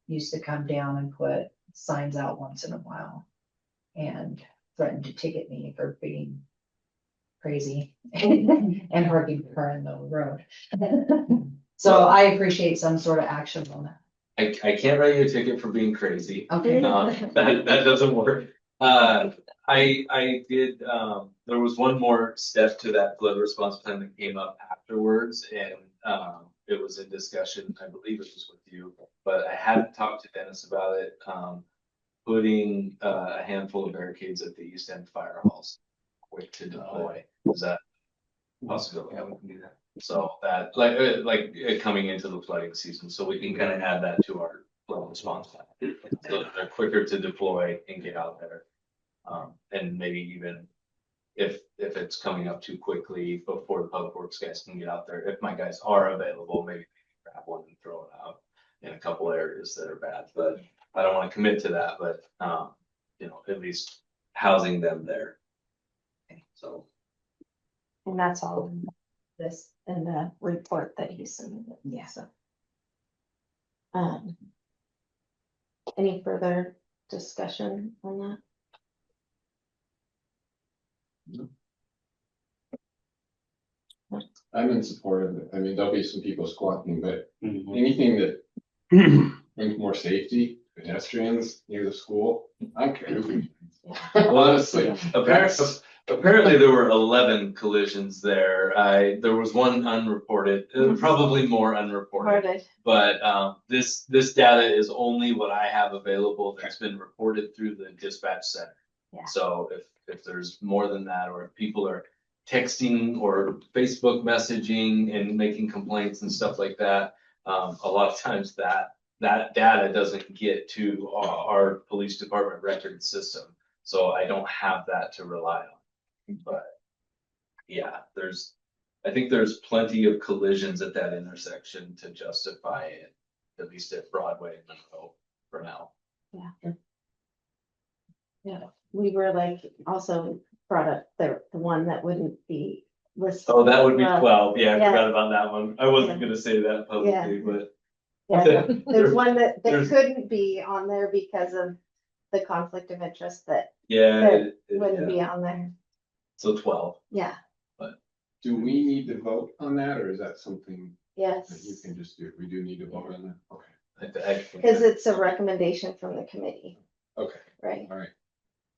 used to come down and put signs out once in a while and threatened to ticket me for being crazy and parking the car in the road. So I appreciate some sort of action on that. I can't write you a ticket for being crazy. Okay. That doesn't work. I did there was one more step to that flood response plan that came up afterwards, and it was in discussion, I believe it was with you, but I hadn't talked to Dennis about it. Putting a handful of barricades at the east end fire halls, quick to deploy. Is that a possibility? Yeah, we can do that. So that, coming into the flooding season, so we can kind of add that to our flood response plan. So they're quicker to deploy and get out there. And maybe even if it's coming up too quickly before the public works guys can get out there, if my guys are available, maybe they can grab one and throw it out in a couple areas that are bad, but I don't want to commit to that, but at least housing them there. So. And that's all in this, in the report that he submitted. Yeah. So. Any further discussion on that? I'm in support of it. I mean, there'll be some people squawking, but anything that brings more safety, pedestrians near the school, I don't care. Honestly. Apparently there were 11 collisions there. There was one unreported, probably more unreported. But this data is only what I have available that's been reported through the dispatch center. Yeah. So if there's more than that, or if people are texting or Facebook messaging and making complaints and stuff like that, a lot of times that data doesn't get to our police department record system. So I don't have that to rely on. But yeah, I think there's plenty of collisions at that intersection to justify it, at least at Broadway and Monroe for now. Yeah. Yeah, we were also brought up the one that wouldn't be listed. Oh, that would be 12. Yeah, I Yeah. forgot about that one. I wasn't gonna say that publicly, but. Yeah, there's one that couldn't be on there because of the conflict of interest that wouldn't be on there. So 12. Yeah. But do we need to vote on that, or is that something that you Yes, can just do? We do need to vote on that? Okay. because it's a recommendation from the committee, Okay, right? all right.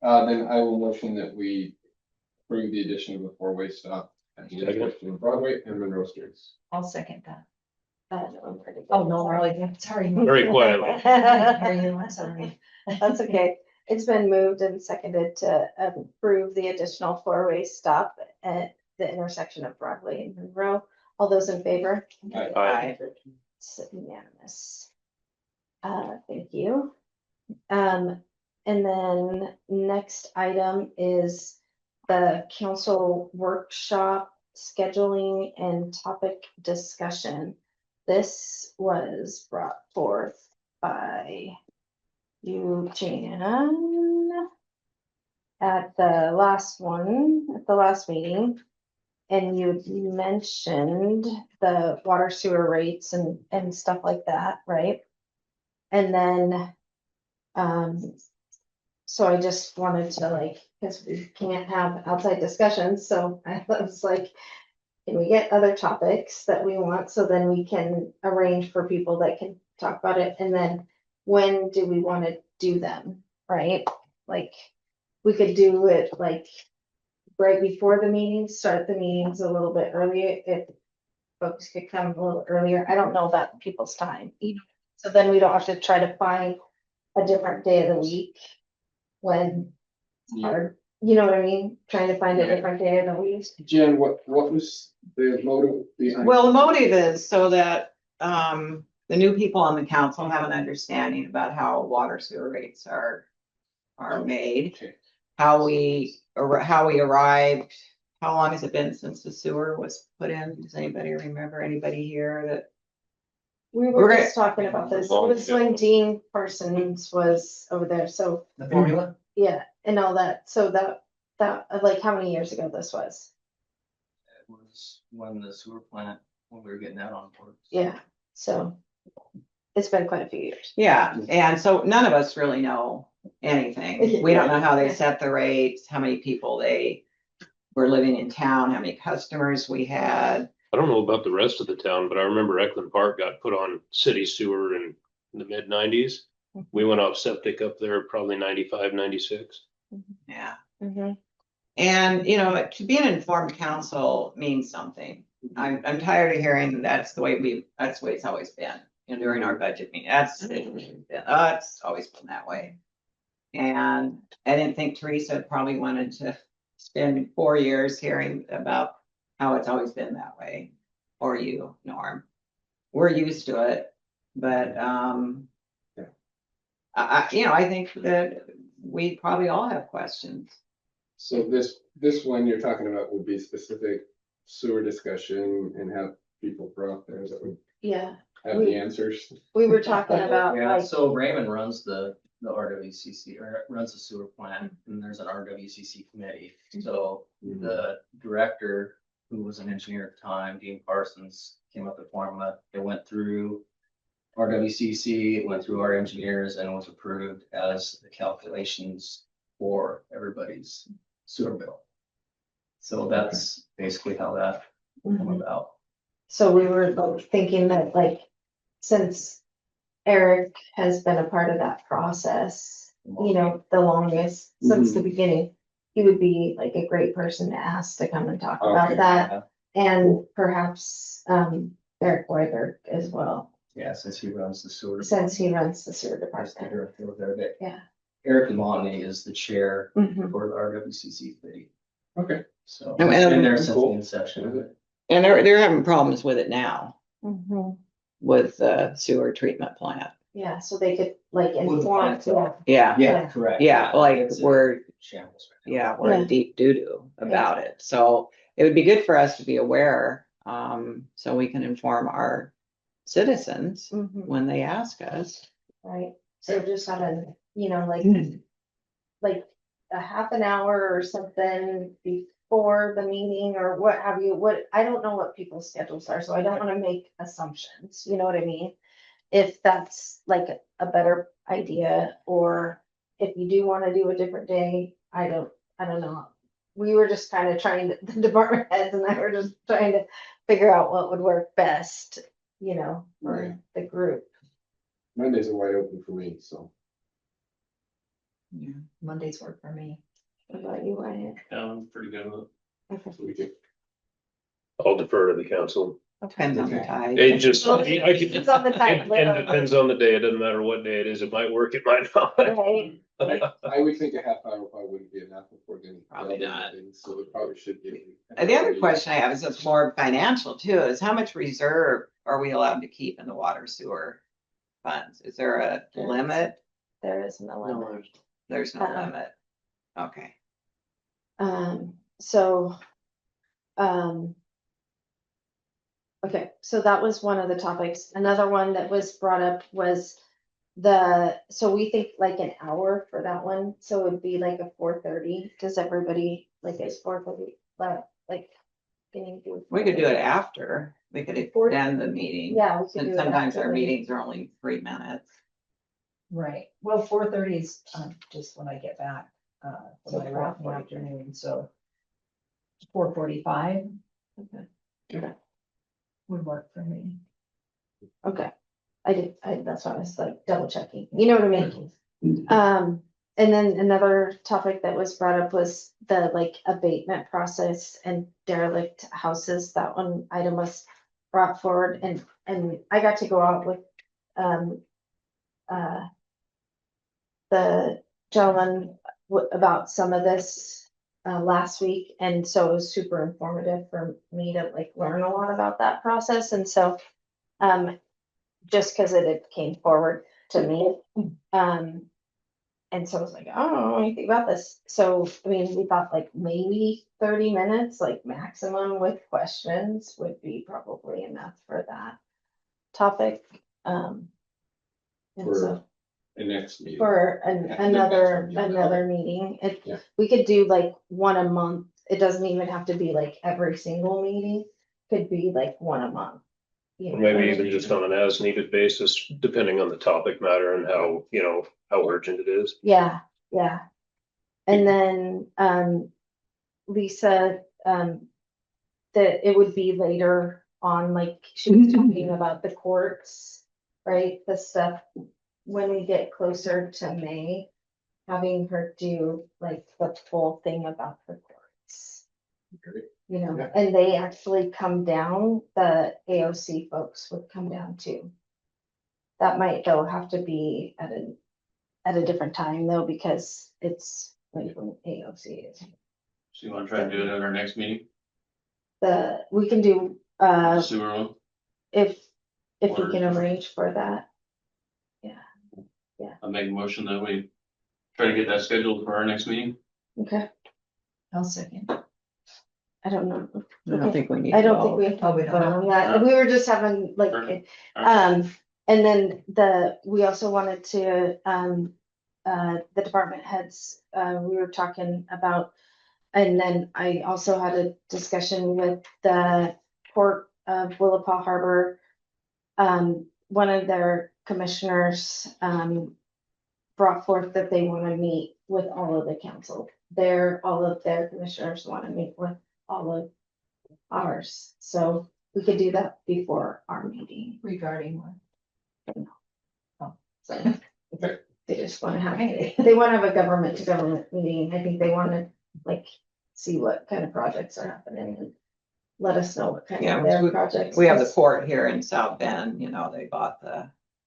Then I will motion that we approve the addition of a four-way stop at the intersection of Broadway and Monroe Streets. I'll second that. No, I'm pretty good. Oh, no, really, sorry. Very quietly. I'm sorry. That's okay. It's been moved and seconded to approve the additional four-way stop at the intersection of Broadway and Monroe. All those in favor? Aye. It's unanimous. Thank you. And then next item is the council workshop scheduling and topic discussion. This was brought forth by you, Jan, at the last meeting. And you mentioned the water sewer rates and stuff like that, right? And then, so I just wanted to because we can't have outside discussions, so I was like, can we get other topics that we want, so then we can arrange for people that can talk about it, and then when do we want to do them, right? We could do it right before the meeting, start the meetings a little bit earlier, if folks could come a little earlier. I don't know about people's time, so then we don't have to try to find a different day of the week when, or, you know what I mean? Trying to find a different day of the week. Jen, what was the motive behind? Well, the motive is so that the new people on the council have an understanding about how water sewer rates are made. Okay. How we arrived, how long has it been since the sewer was put in? Does anybody remember? Anybody here that? We were just talking about this. It was when Dean Parsons was over there, so. The formula? Yeah, and all that. So that how many years ago this was? It was when the sewer plant, when we were getting that on board. Yeah, so it's been quite a few years. Yeah, and so none of us really know anything. We don't know how they set the rates, how many people they were living in town, how many customers we had. I don't know about the rest of the town, but I remember Eklund Park got put on city sewer in the mid-90s. We went off septic up there probably 95, 96. Yeah. Mm-hmm. And, you know, to be an informed council means something. I'm tired of hearing that's the way it's always been, you know, during our budget meeting. It's always been that way. And I didn't think Teresa probably wanted to spend 4 years hearing about how it's always been that way. Or you, Norm. We're used to it, but, I think that we probably all have questions. So this one you're talking about would be specific sewer discussion and have people brought there that would Yeah, have the answers. we were talking about Yeah, like, so Raymond runs the RWCC, or runs the sewer plant, and there's an RWCC committee. So the director, who was an engineer at the time, Dean Parsons, came up with a formula. It went through RWCC, it went through our engineers, and was approved as the calculations for everybody's sewer bill. So that's basically how that came about. so we were like thinking that like, since Eric has been a part of that process, you know, the longest since the beginning, he would be like a great person to ask to come and talk about that. And perhaps, Eric Weiberg as well, Yeah, since he runs the sewer. since he runs the sewer That's the department. director over there, but Yeah. Eric Demonte is the chair Mhm. for the RWCC committee. Okay. So And- he's been there since the Cool. inception of it. And they're having problems with it now, Mhm. with the sewer treatment plant. Yeah, so they could like With the inform, plant. Yeah, Yeah. Correct. Yeah, like It's a we're- shambles right now. yeah, we're in Yeah. deep doo-doo about it. So it would be good for us to be aware, so we can inform our citizens Mhm. when they ask us. Right, so just having, you know, like a half an hour or something before the meeting or what have you, I don't know what people's schedules are, so I don't wanna make assumptions, you know what I mean? If that's like a better idea, or if you do wanna do a different day, I don't know. We were just kind of trying to, the department heads and I were just trying to figure out what would work best, you know, for Right. the group. Mondays are wide open for me, so. Yeah, Mondays work for me. What about you, Ryan? Pretty good with it. Okay. We could. I'll defer to the council. Depends on the Okay. tide. It just, Well, I could, it's on the time, and literally. depends on the day. It doesn't matter what day it is. It might work, it might not. Right, I would think a half hour probably wouldn't be enough before getting. Probably not. So it probably should be. The other question I have is it's more financial too, is how much reserve are we allowed to keep in the water sewer funds? Is there a limit? there is no limit. There's no Uh-uh. limit. Okay. So, okay, so that was one of the topics. Another one that was brought up was so we think like an hour for that one, so it would be like a 4:30. Does everybody, like, is 4:30, like, can you do? We could do it after. We could extend the meeting. Yeah, we could do Since it sometimes after our the- meetings are only 3 minutes. Right, well, 4:30 is, just when I get back, So from my route in the 4:45. afternoon, so 4:45 Okay. would work for me. Okay, that's why I was like double checking, you know what I mean? And then another topic that was brought up was the like abatement process and derelict houses. That one item was brought forward and I got to go out with, the gentleman about some of this, last week. And so it was super informative for me to like learn a lot about that process. And so, just because it came forward to me. And so I was like, I don't know anything about this. So, I mean, we thought like maybe 30 minutes, like maximum with questions would be probably enough for that topic. And so The next meeting. for another meeting, we could do like one a month. It doesn't even have to be like every single meeting, could be like one a month. You know? Maybe even just on an as needed basis, depending on the topic matter and how, how urgent it is. Yeah, yeah. And then, Lisa, that it would be later on, like she was talking about the courts, right? The stuff when we get closer to May, having her do like the full thing about the courts. You know, Yeah. and they actually come down, the AOC folks would come down too. That might though have to be at a different time though, because it's like when AOC is. So you wanna try to do it at our next meeting? We can do, Sewer one? if we Or- can arrange for that. I'll make a motion that we try to get that scheduled for our next meeting. Okay, I'll second. I don't know. I don't think we need. I to don't think vote. we have Oh, we to don't vote have on that. We were just having like, Perfect. and then we also wanted to, the department heads, we were talking about. And then I also had a discussion with the Port of Willapa Harbor. One of their commissioners, brought forth that they want to meet with all of the council. All of their commissioners want to meet with all of ours. So we could do that before our meeting. Regarding what? So they just want to have, they want to have a government to government meeting. I think they want to like see what kind of projects are happening and let us know what kind Yeah, of their projects. We have the port here in South Bend, you know, they bought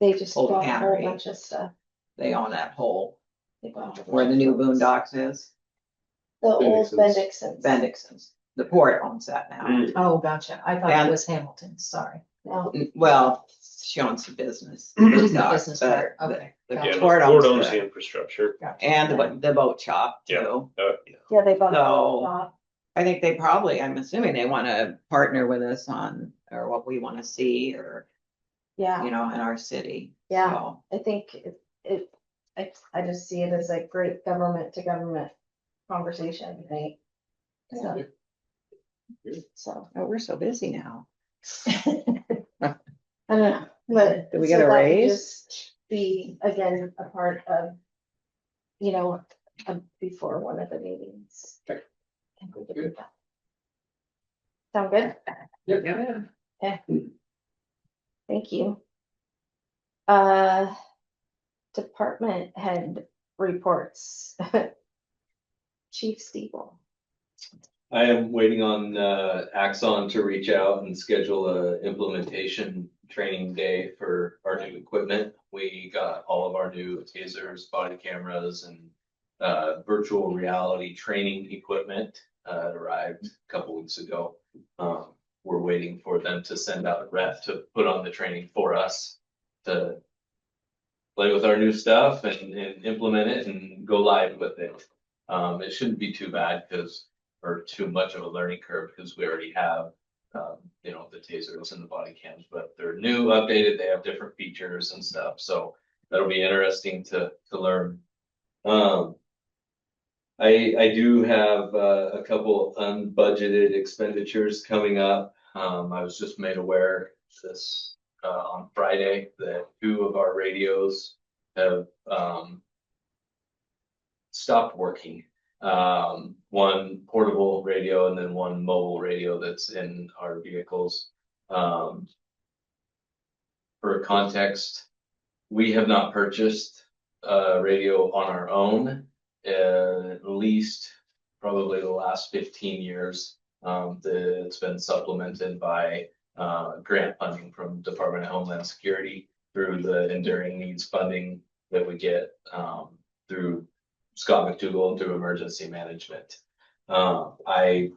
They just old bought a whole cannery. bunch of stuff. they own that whole, They bought a whole where the new bunch of Boondocks is, The old Bendixons. Bendixons. Bendixons. The port owns that now. Oh, gotcha. I thought And- it was Hamilton, sorry. No, Well, she owns the business. Business but part, the- okay. The Gotcha. port Ford owns owns the the, infrastructure. and the boat shop Yeah. too. yeah, they bought a So- whole lot. I think they probably, I'm assuming they want to partner with us on, or what we want to see, or, Yeah, you know, in our city. Yeah. So, I think I just see it as a great government to government conversation, right? So, oh, we're so busy now. I don't know, but. Did we so get a that would raise? just Be again, a part of, before one of the meetings. Okay. And we could do that. Sound good? Yeah. Yeah. Thank you. Department head reports. Chief Steeple. I am waiting on Axon to reach out and schedule a implementation training day for our new equipment. We got all of our new tasers, body cameras, and virtual reality training equipment. It arrived a couple weeks ago. We're waiting for them to send out a rep to put on the training for us to play with our new stuff and implement it and go live with it. It shouldn't be too bad or too much of a learning curve because we already have, the tasers and the body cams, but they're new, updated, they have different features and stuff. So that'll be interesting to learn. I do have a couple unbudgeted expenditures coming up. I was just made aware this on Friday that 2 of our radios have stopped working. One portable radio and then one mobile radio that's in our vehicles. For context, we have not purchased a radio on our own at least probably the last 15 years. It's been supplemented by grant funding from Department of Homeland Security through the enduring needs funding that we get through Scott McDougall and through emergency management. I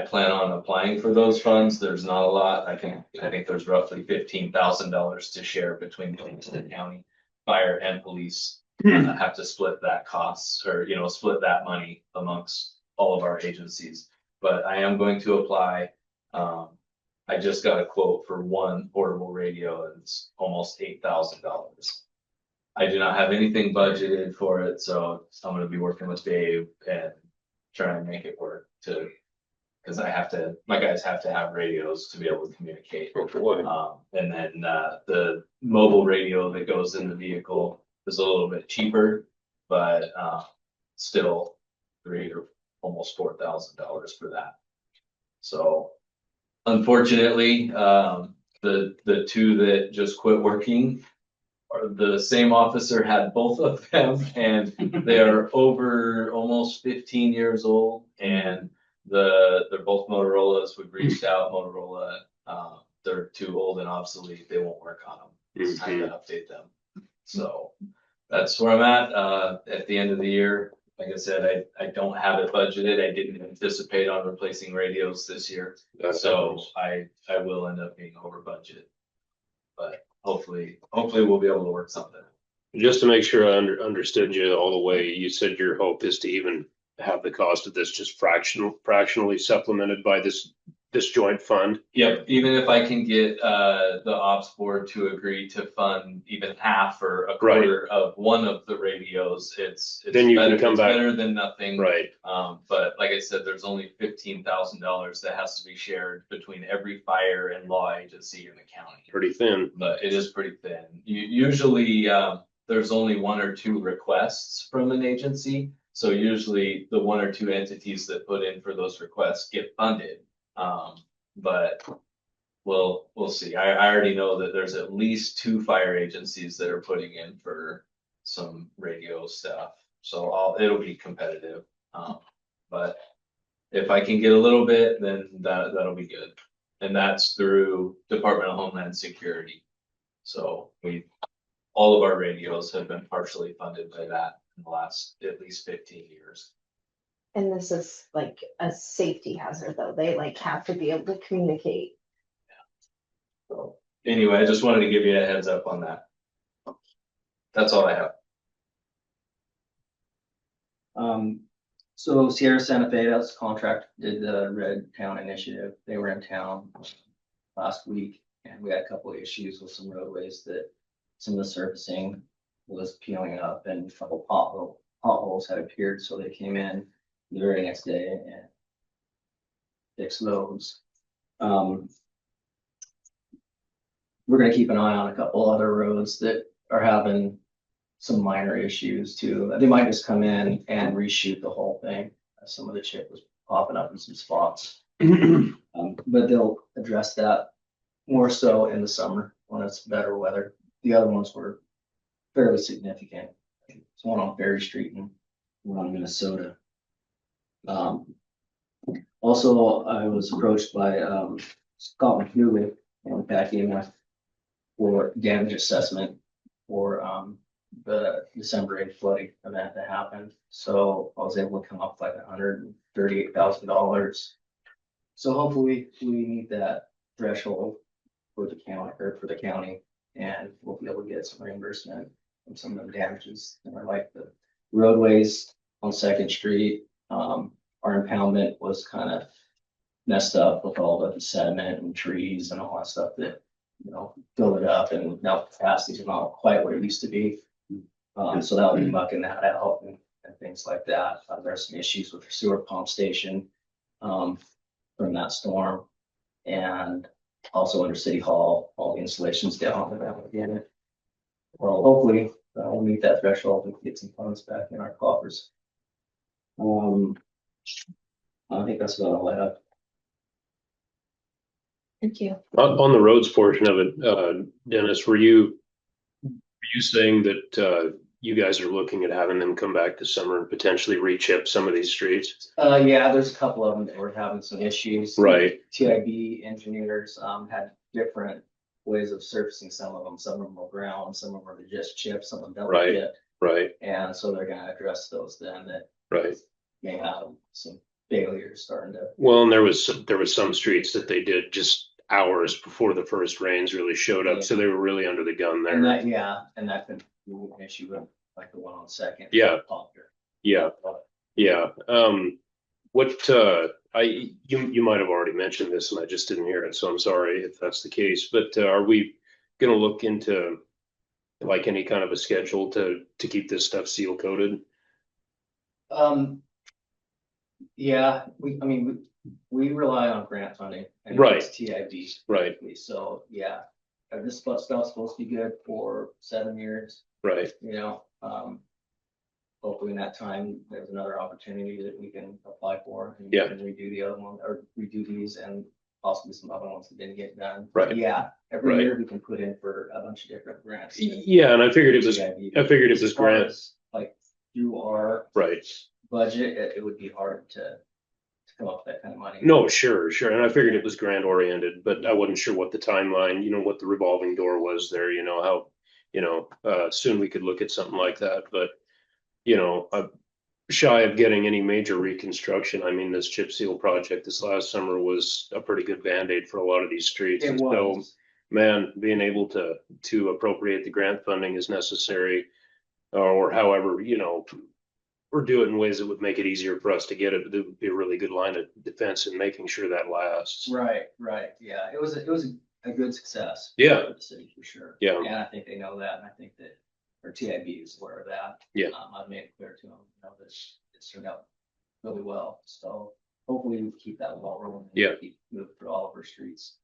plan on applying for those funds. There's not a lot. I think there's roughly $15,000 to share between the county, fire and police. Have to split that cost or, split that money amongst all of our agencies. But I am going to apply. I just got a quote for one portable radio and it's almost $8,000. I do not have anything budgeted for it, so I'm gonna be working with Dave and trying to make it work because my guys have to have radios to be able to communicate. And then the mobile radio that goes in the vehicle is a little bit cheaper, but still $3,000 or almost $4,000 for that. So unfortunately, the 2 that just quit working, or the same officer had both of them, and they are over almost 15 years old, and They're both Motorola's. We've reached out. Motorola, they're too old and obsolete. They won't work on them. It's time to update them. So that's where I'm at the end of the year. Like I said, I don't have it budgeted. I didn't anticipate on replacing radios this year. So I will end up being over budget. But hopefully we'll be able to work something. Just to make sure I understood you all the way, you said your hope is to even have the cost of this just fractionally supplemented by this joint fund. Yep, even if I can get the ops board to agree to fund even half or a quarter of one of the radios, it's then you better, can come it's back. better than nothing. Right. But like I said, there's only $15,000 that has to be shared between every fire and law agency in the county. Pretty thin. But it is pretty thin. Usually there's only one or two requests from an agency. So usually the one or two entities that put in for those requests get funded. But we'll see. I already know that there's at least 2 fire agencies that are putting in for some radio stuff. So it'll be competitive. But if I can get a little bit, then that'll be good. And that's through Department of Homeland Security. So all of our radios have been partially funded by that in the last at least 15 years. And this is like a safety hazard though. They like have to be able to communicate. So anyway, I just wanted to give you a heads up on that. That's all I have. So Sierra Santa Fe, that's contract, did the Red Town Initiative. They were in town last week and we had a couple of issues with some roadways that some of the surfacing was peeling up and a couple potholes had appeared. So they came in the very next day and fixed those. We're gonna keep an eye on a couple other roads that are having some minor issues too. They might just come in and reshoot the whole thing. Some of the chip was popping up in some spots. But they'll address that more so in the summer when it's better weather. The other ones were fairly significant. There's one on Ferry Street and one on Minnesota. Also, I was approached by Scott McHughley and Pat EMF for damage assessment for the December 8th flooding event that happened. So I was able to come up with like $138,000. So hopefully we meet that threshold for the county, and we'll be able to get some reimbursement from some of the damages that are like the roadways on 2nd Street. Our impoundment was kind of messed up with all the sediment and trees and all that stuff that, filled it up, and now capacity is not quite what it used to be. So that will be mucking that out and things like that. There's some issues with the sewer pump station from that storm, and also under City Hall, all the installations down and that again. Well, hopefully we'll meet that threshold and get some funds back in our coffers. I think that's about all I have. Thank you. On the roads portion of it, Dennis, were you saying that you guys are looking at having them come back this summer and potentially rechip some of these streets? Yeah, there's a couple of them that were having some issues. Right. TIB engineers had different ways of surfacing some of them. Some of them were ground, some of them were just chips, some of them don't get. Right. And so they're gonna address those then that may have some failures starting to. Well, and there was some streets that they did just hours before the first rains really showed up, so they were really under the gun there. And that could be an issue with like the one on 2nd. Yeah. You might have already mentioned this and I just didn't hear it, so I'm sorry if that's the case. But are we going to look into like any kind of a schedule to keep this stuff seal coated? Yeah, we rely on grant funding and TIB. Right. So yeah, this stuff's supposed to be good for 7 years. Right. Hopefully in that time, there's another opportunity that we can apply for and redo the other one or redo these and possibly some other ones that didn't get done. Right. Yeah. Every year we can put in for a bunch of different grants. Yeah. And I figured it was grants like through our budget, it would be hard to come up with that kind of money. No, sure, sure. And I figured it was grant oriented, but I wasn't sure what the timeline, what the revolving door was there, how, soon we could look at something like that. But, I'm shy of getting any major reconstruction. I mean, this chip seal project this last summer was a pretty good Band-Aid for a lot of these streets. It And so, was. man, being able to appropriate the grant funding is necessary, or however, or do it in ways that would make it easier for us to get it. It would be a really good line of defense in making sure that lasts. Right, yeah, it was a good success. Yeah. For the city, for sure. Yeah. And I think they know that, and I think that our TIB is aware of that. Yeah. I've made it clear to them, that it's turned out really well, so hopefully we can keep that ball rolling. And Yeah. keep moving through all of our streets.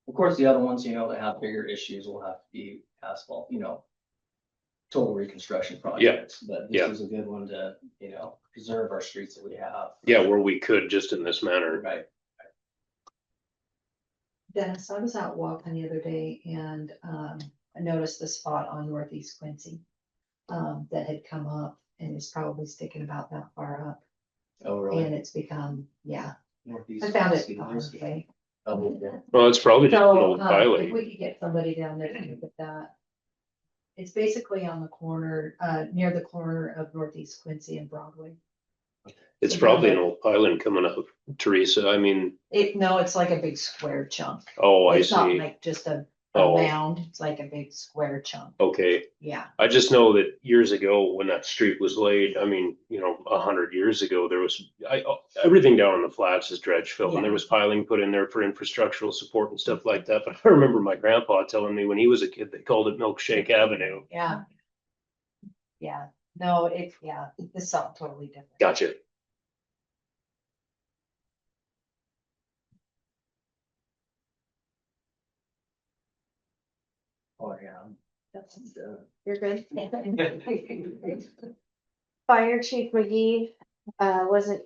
Of course, the other ones, that have bigger issues will have to be asphalt, total reconstruction projects. But this is a good one to, preserve our streets that we have. Yeah, where we could, just in this manner. Right. Dennis, I was out walking the other day and I noticed the spot on Northeast Quincy that had come up and is probably sticking about that far up. Oh, really? And it's become, Northeast I found it Quincy, on there's- the way. Oh, yeah. Well, it's probably just an So, old if piling. we could get somebody down there to look at that. It's basically on the corner, near the corner of Northeast Quincy and Broadway. It's probably an old piling coming up, Teresa. I mean, No, it's like a big square chunk. oh, I It's not see. like just a Oh. mound, it's like a big square chunk, Okay. yeah. I just know that years ago when that street was laid, I mean, 100 years ago, there was, everything down on the flats is dredge fill, and there was piling put in there for infrastructural support and stuff like that. But I remember my grandpa telling me when he was a kid, they called it Milkshake Avenue. Yeah. Yeah, no, this is something totally different. Gotcha. Oh, yeah. You're good. Fire Chief McGee wasn't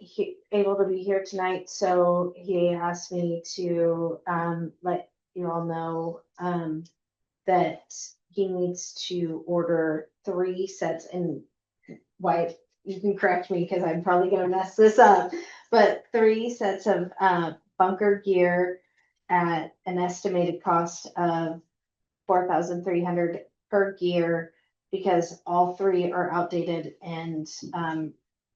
able to be here tonight, so he asked me to let you all know that he needs to order 3 sets, and why, you can correct me because I'm probably gonna mess this up, but 3 sets of bunker gear at an estimated cost of $4,300 per gear, because all 3 are outdated and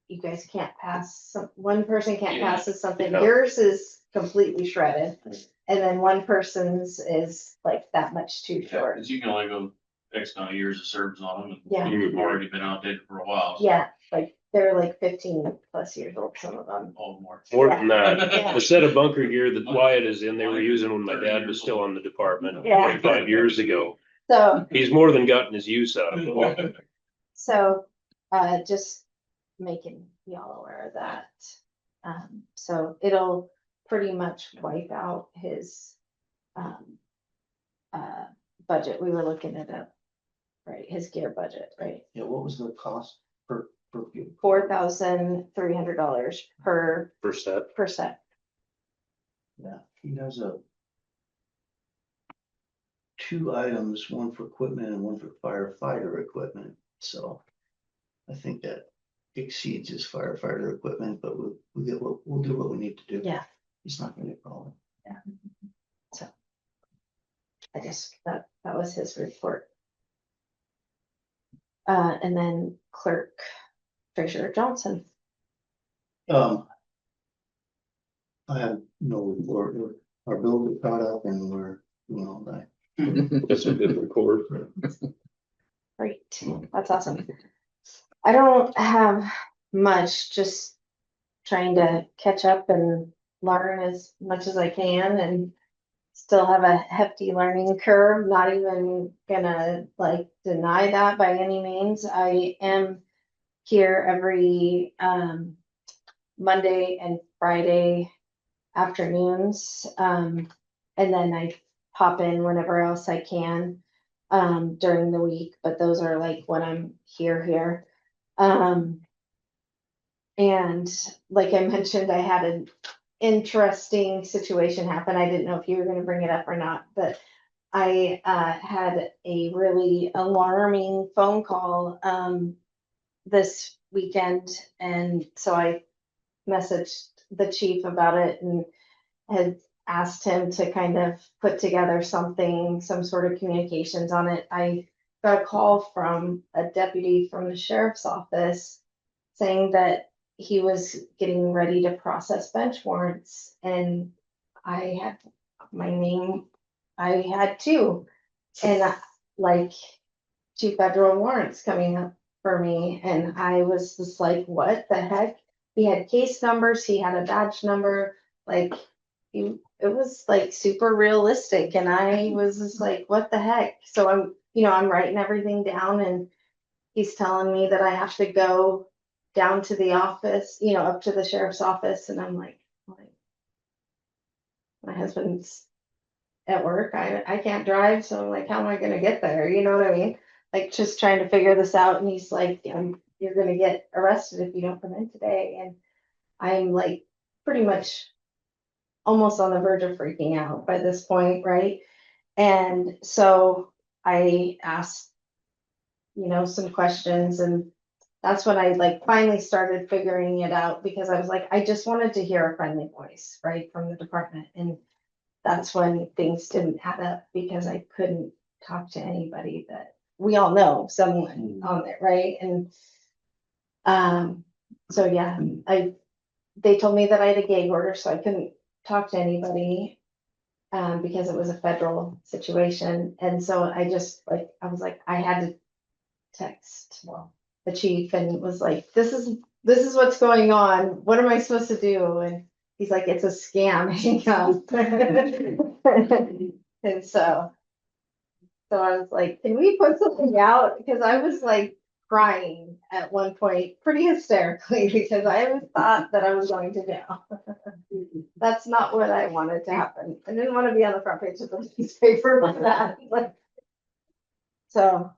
you guys can't pass, one person can't pass us something. Yeah. Yours is completely shredded, and then one person's is like that much too short. Cause you can only go X amount of years of service on them. Yeah. And you've already been outdated for a while. So Yeah, like they're like 15 plus years old, some of them. all more. More than that, Yeah. the set of bunker gear that Wyatt is in, they were using when my dad was still on the department Yeah. 25 years ago. So, He's more than gotten his use out of it. just making y'all aware of that. So it'll pretty much wipe out his budget. We were looking at right, his gear budget, right? Yeah, what was the cost per view? $4,300 per First set. set. Yeah, he has 2 items, one for equipment and one for firefighter equipment, so I think that exceeds his firefighter equipment, but we'll do what we need to do. Yeah. It's not gonna be a problem. Yeah. So I guess that was his report. And then Clerk Treasurer Johnson. I have no report. Our bills are caught up and we're doing all that. That's a good record. Great, that's awesome. I don't have much, just trying to catch up and learn as much as I can, and still have a hefty learning curve. Not even gonna like deny that by any means. I am here every Monday and Friday afternoons, and then I pop in whenever else I can during the week, but those are like when I'm here. And like I mentioned, I had an interesting situation happen. I didn't know if you were going to bring it up or not, but I had a really alarming phone call this weekend, and so I messaged the chief about it and had asked him to kind of put together something, some sort of communications on it. I got a call from a deputy from the sheriff's office saying that he was getting ready to process bench warrants, and I had my name, I had two, and like 2 federal warrants coming up for me, and I was just like, what the heck? He had case numbers, he had a badge number, like it was like super realistic, and I was just like, what the heck? So I'm writing everything down, and he's telling me that I have to go down to the office, up to the sheriff's office, and I'm like my husband's at work, I can't drive, so I'm like, how am I gonna get there? You know what I mean? Like, just trying to figure this out, and he's like, you're gonna get arrested if you don't come in today, and I'm like pretty much almost on the verge of freaking out by this point, right? And so I asked, some questions, and that's when I like finally started figuring it out, because I was like, I just wanted to hear a friendly voice, right, from the department. And that's when things didn't add up, because I couldn't talk to anybody that we all know someone on there, right? And so yeah, they told me that I had a gag order, so I couldn't talk to anybody because it was a federal situation. And so I was like, I had to text the chief and was like, this is what's going on. What am I supposed to do? And he's like, it's a scam. Hang up. And so I was like, can we put something out? Because I was like crying at one point pretty hysterically, because I always thought that I was going to jail. That's not what I wanted to happen. I didn't want to be on the front page of the newspaper with that. So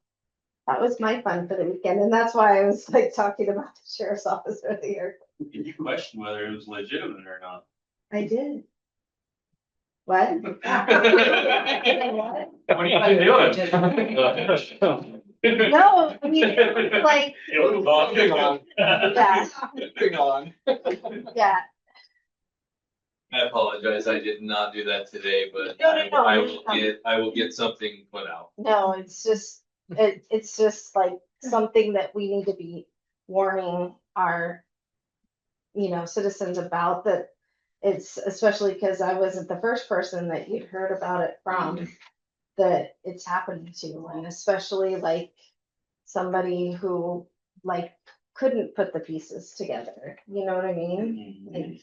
that was my fun for the weekend, and that's why I was like talking about the sheriff's office earlier. You questioned whether it was legitimate or not. I did. What? What are you doing? No, I mean, it was like, yeah. I apologize, I did not do that today, but No. I will get something put out. No, it's just like something that we need to be warning our, citizens about, that it's, especially because I wasn't the first person that you'd heard about it from, that it's happening to, and especially like somebody who like couldn't put the pieces together. You know what I mean? Like,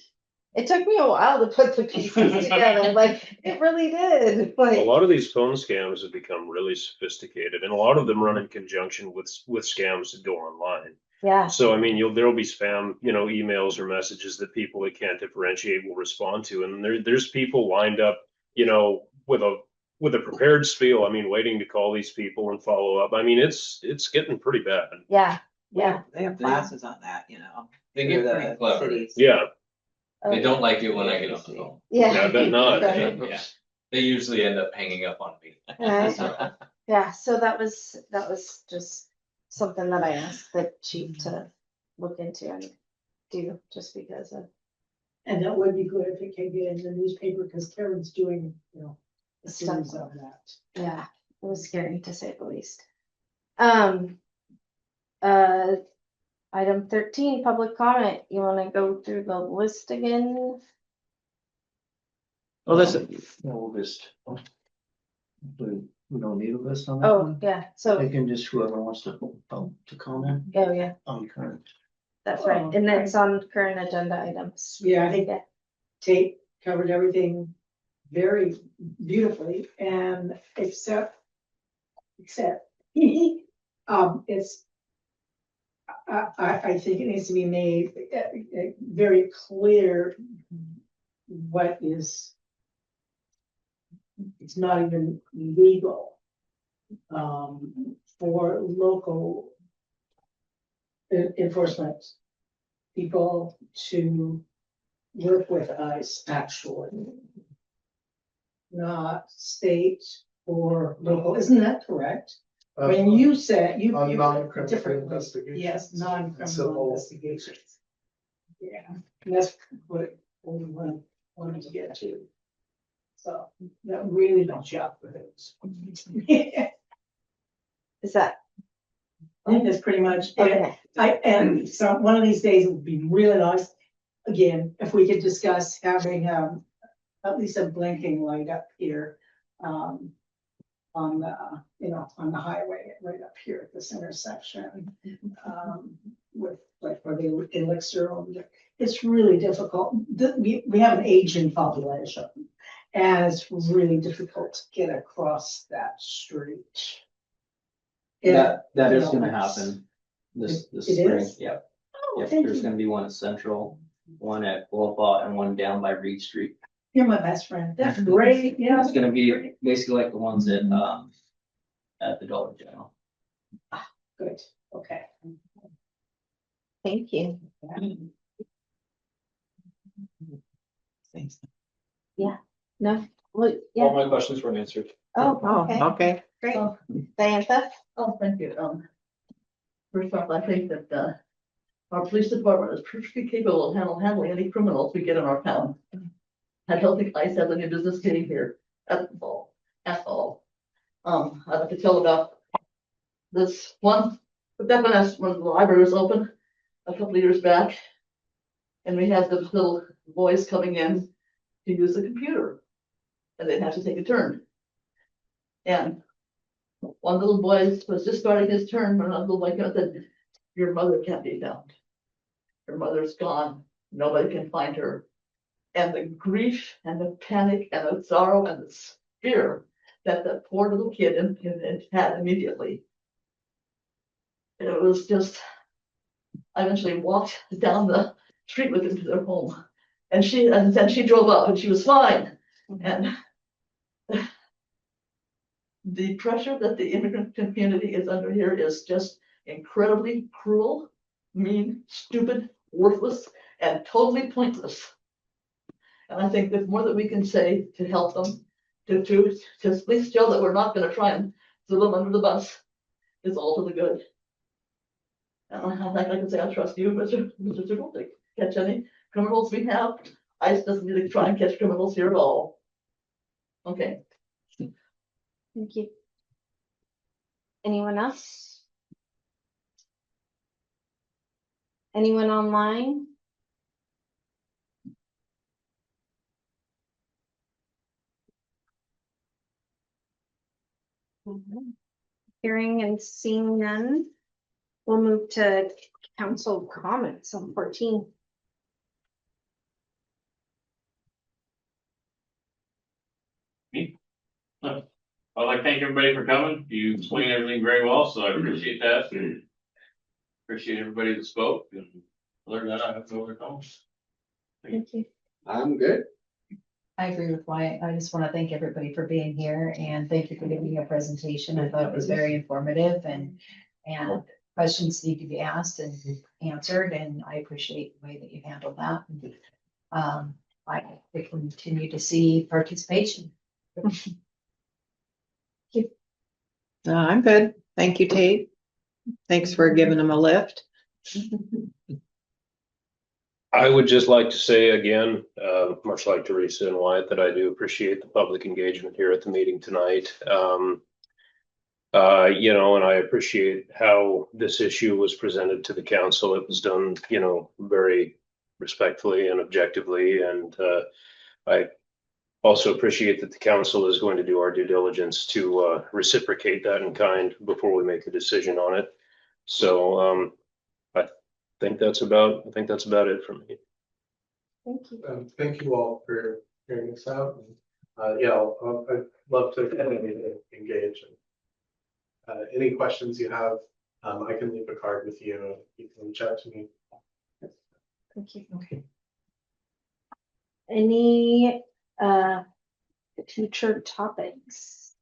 it took me a while to put the pieces together. Like, it really did. Like, a lot of these phone scams have become really sophisticated, and a lot of them run in conjunction with scams that go online. Yeah. So I mean, there'll be spam, emails or messages that people that can't differentiate will respond to, and there's people lined up, with a prepared spiel. I mean, waiting to call these people and follow up. I mean, it's getting pretty bad. Yeah. They have classes on that, They get through pretty the clever. cities. Yeah. They don't like it when I get on the phone. Yeah. I bet not. Yeah. They usually end up hanging up on me. Yeah, so that was just something that I asked the chief to look into and do, just because of. And that would be good if it can get in the newspaper, because Karen's doing, a series of that. Yeah, it was scary to say the least. Item 13, public comment. You want to go through the list again? Well, we'll just. We don't need a list on that Oh, one. yeah, so, They can just, whoever wants to comment oh, yeah, on current. that's right, and then it's on current agenda items. Yeah, I think that Tate covered everything very beautifully, and except it's, I think it needs to be made very clear what is, it's not even legal for local enforcement people to work with us, actually. Not state or local, isn't that correct? When you said you. On non-criminal different- investigations. Yes, non-criminal Civil. investigations. Yeah, and that's what we wanted to get to. So that really don't shop for those. Is that? I think that's pretty much it. Okay. And so one of these days it would be really nice, again, if we could discuss having, at least a blinking light up here. On the, on the highway, right up here at this intersection. With like where the elixir over there. It's really difficult. We have an aging population. And it's really difficult to get across that street. That is Yeah, gonna it's- happen this It spring, is? yep. Oh, Yep, thank there's you. gonna be one at Central, one at Wolfball, and one down by Reed Street. You're my best friend. That's great. Yeah. It's gonna be basically like the ones at the Dollar General. Good, okay. Thank you. Thanks. Yeah, no, well, All yeah. my questions were answered. Oh, okay, Okay. great. Oh, Diantha? oh, thank you. First off, I think that, our police department is perfectly capable of handling any criminals we get in our town. I don't think ICE has any business getting here at all, at all. I'd like to tell about this one, but that when the library was open a couple of years back. And we had the little boys coming in to use the computer. And they'd have to take a turn. And one little boy was just starting his turn when another little boy came and said, your mother can't be found. Your mother's gone. Nobody can find her. And the grief and the panic and the sorrow and the fear that the poor little kid had immediately. It was just, I eventually walked down the street with him to their home. And then she drove up and she was fine. And the pressure that the immigrant community is under here is just incredibly cruel, mean, stupid, worthless, and totally pointless. And I think there's more that we can say to help them, to at least show that we're not going to try and throw them under the bus, is all to the good. And I can say I trust you, Mr. Zuckel, to catch any criminals we have. ICE doesn't need to try and catch criminals here at all. Okay. Thank you. Anyone else? Anyone online? Hearing and seeing none, we'll move to council comments on 14. I'd like to thank everybody for coming. You explained everything very well, so I appreciate that. Appreciate everybody that spoke, and other than that, I have no other comments. Thank you. I'm good. I agree with Wyatt. I just want to thank everybody for being here and thank you for giving me a presentation. I thought it was very informative and questions need to be asked and answered, and I appreciate the way that you handled that. I continue to see participation. I'm good. Thank you, Tate. Thanks for giving them a lift. I would just like to say again, much like Teresa and Wyatt, that I do appreciate the public engagement here at the meeting tonight. And I appreciate how this issue was presented to the council. It was done, very respectfully and objectively. And I also appreciate that the council is going to do our due diligence to reciprocate that in kind before we make a decision on it. So I think that's about it for me. Thank you. Thank you all for hearing this out. I'd love to engage. Any questions you have, I can leave a card with you. You can reach out to me. Thank you. Okay. Any future topics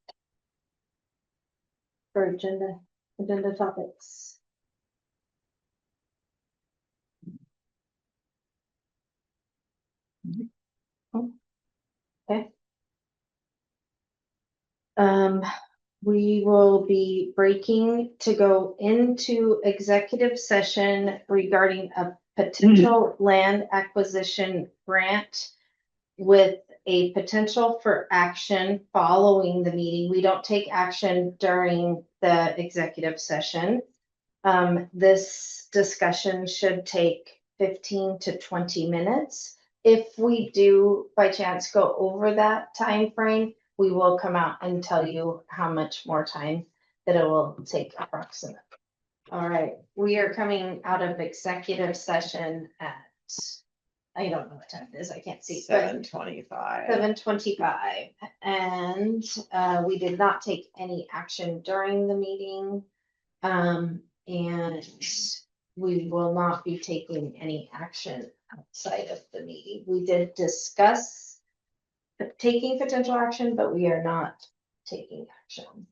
for agenda topics? Okay. We will be breaking to go into executive session regarding a potential land acquisition grant with a potential for action following the meeting. We don't take action during the executive session. This discussion should take 15 to 20 minutes. If we do by chance go over that time frame, we will come out and tell you how much more time that it will take approximately. All right, we are coming out of executive session at, I don't know what time it is, I can't see. 7:25. 7:25, and we did not take any action during the meeting. And we will not be taking any action outside of the meeting. We did discuss taking potential action, but we are not taking action.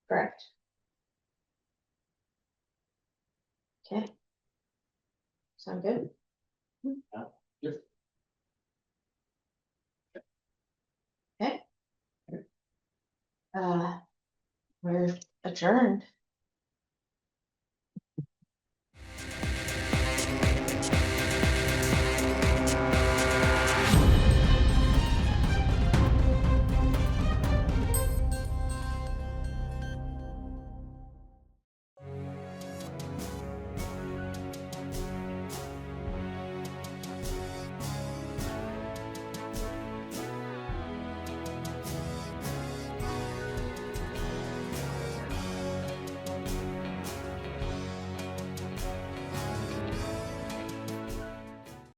Correct? Okay. Sound good? Okay. We're adjourned.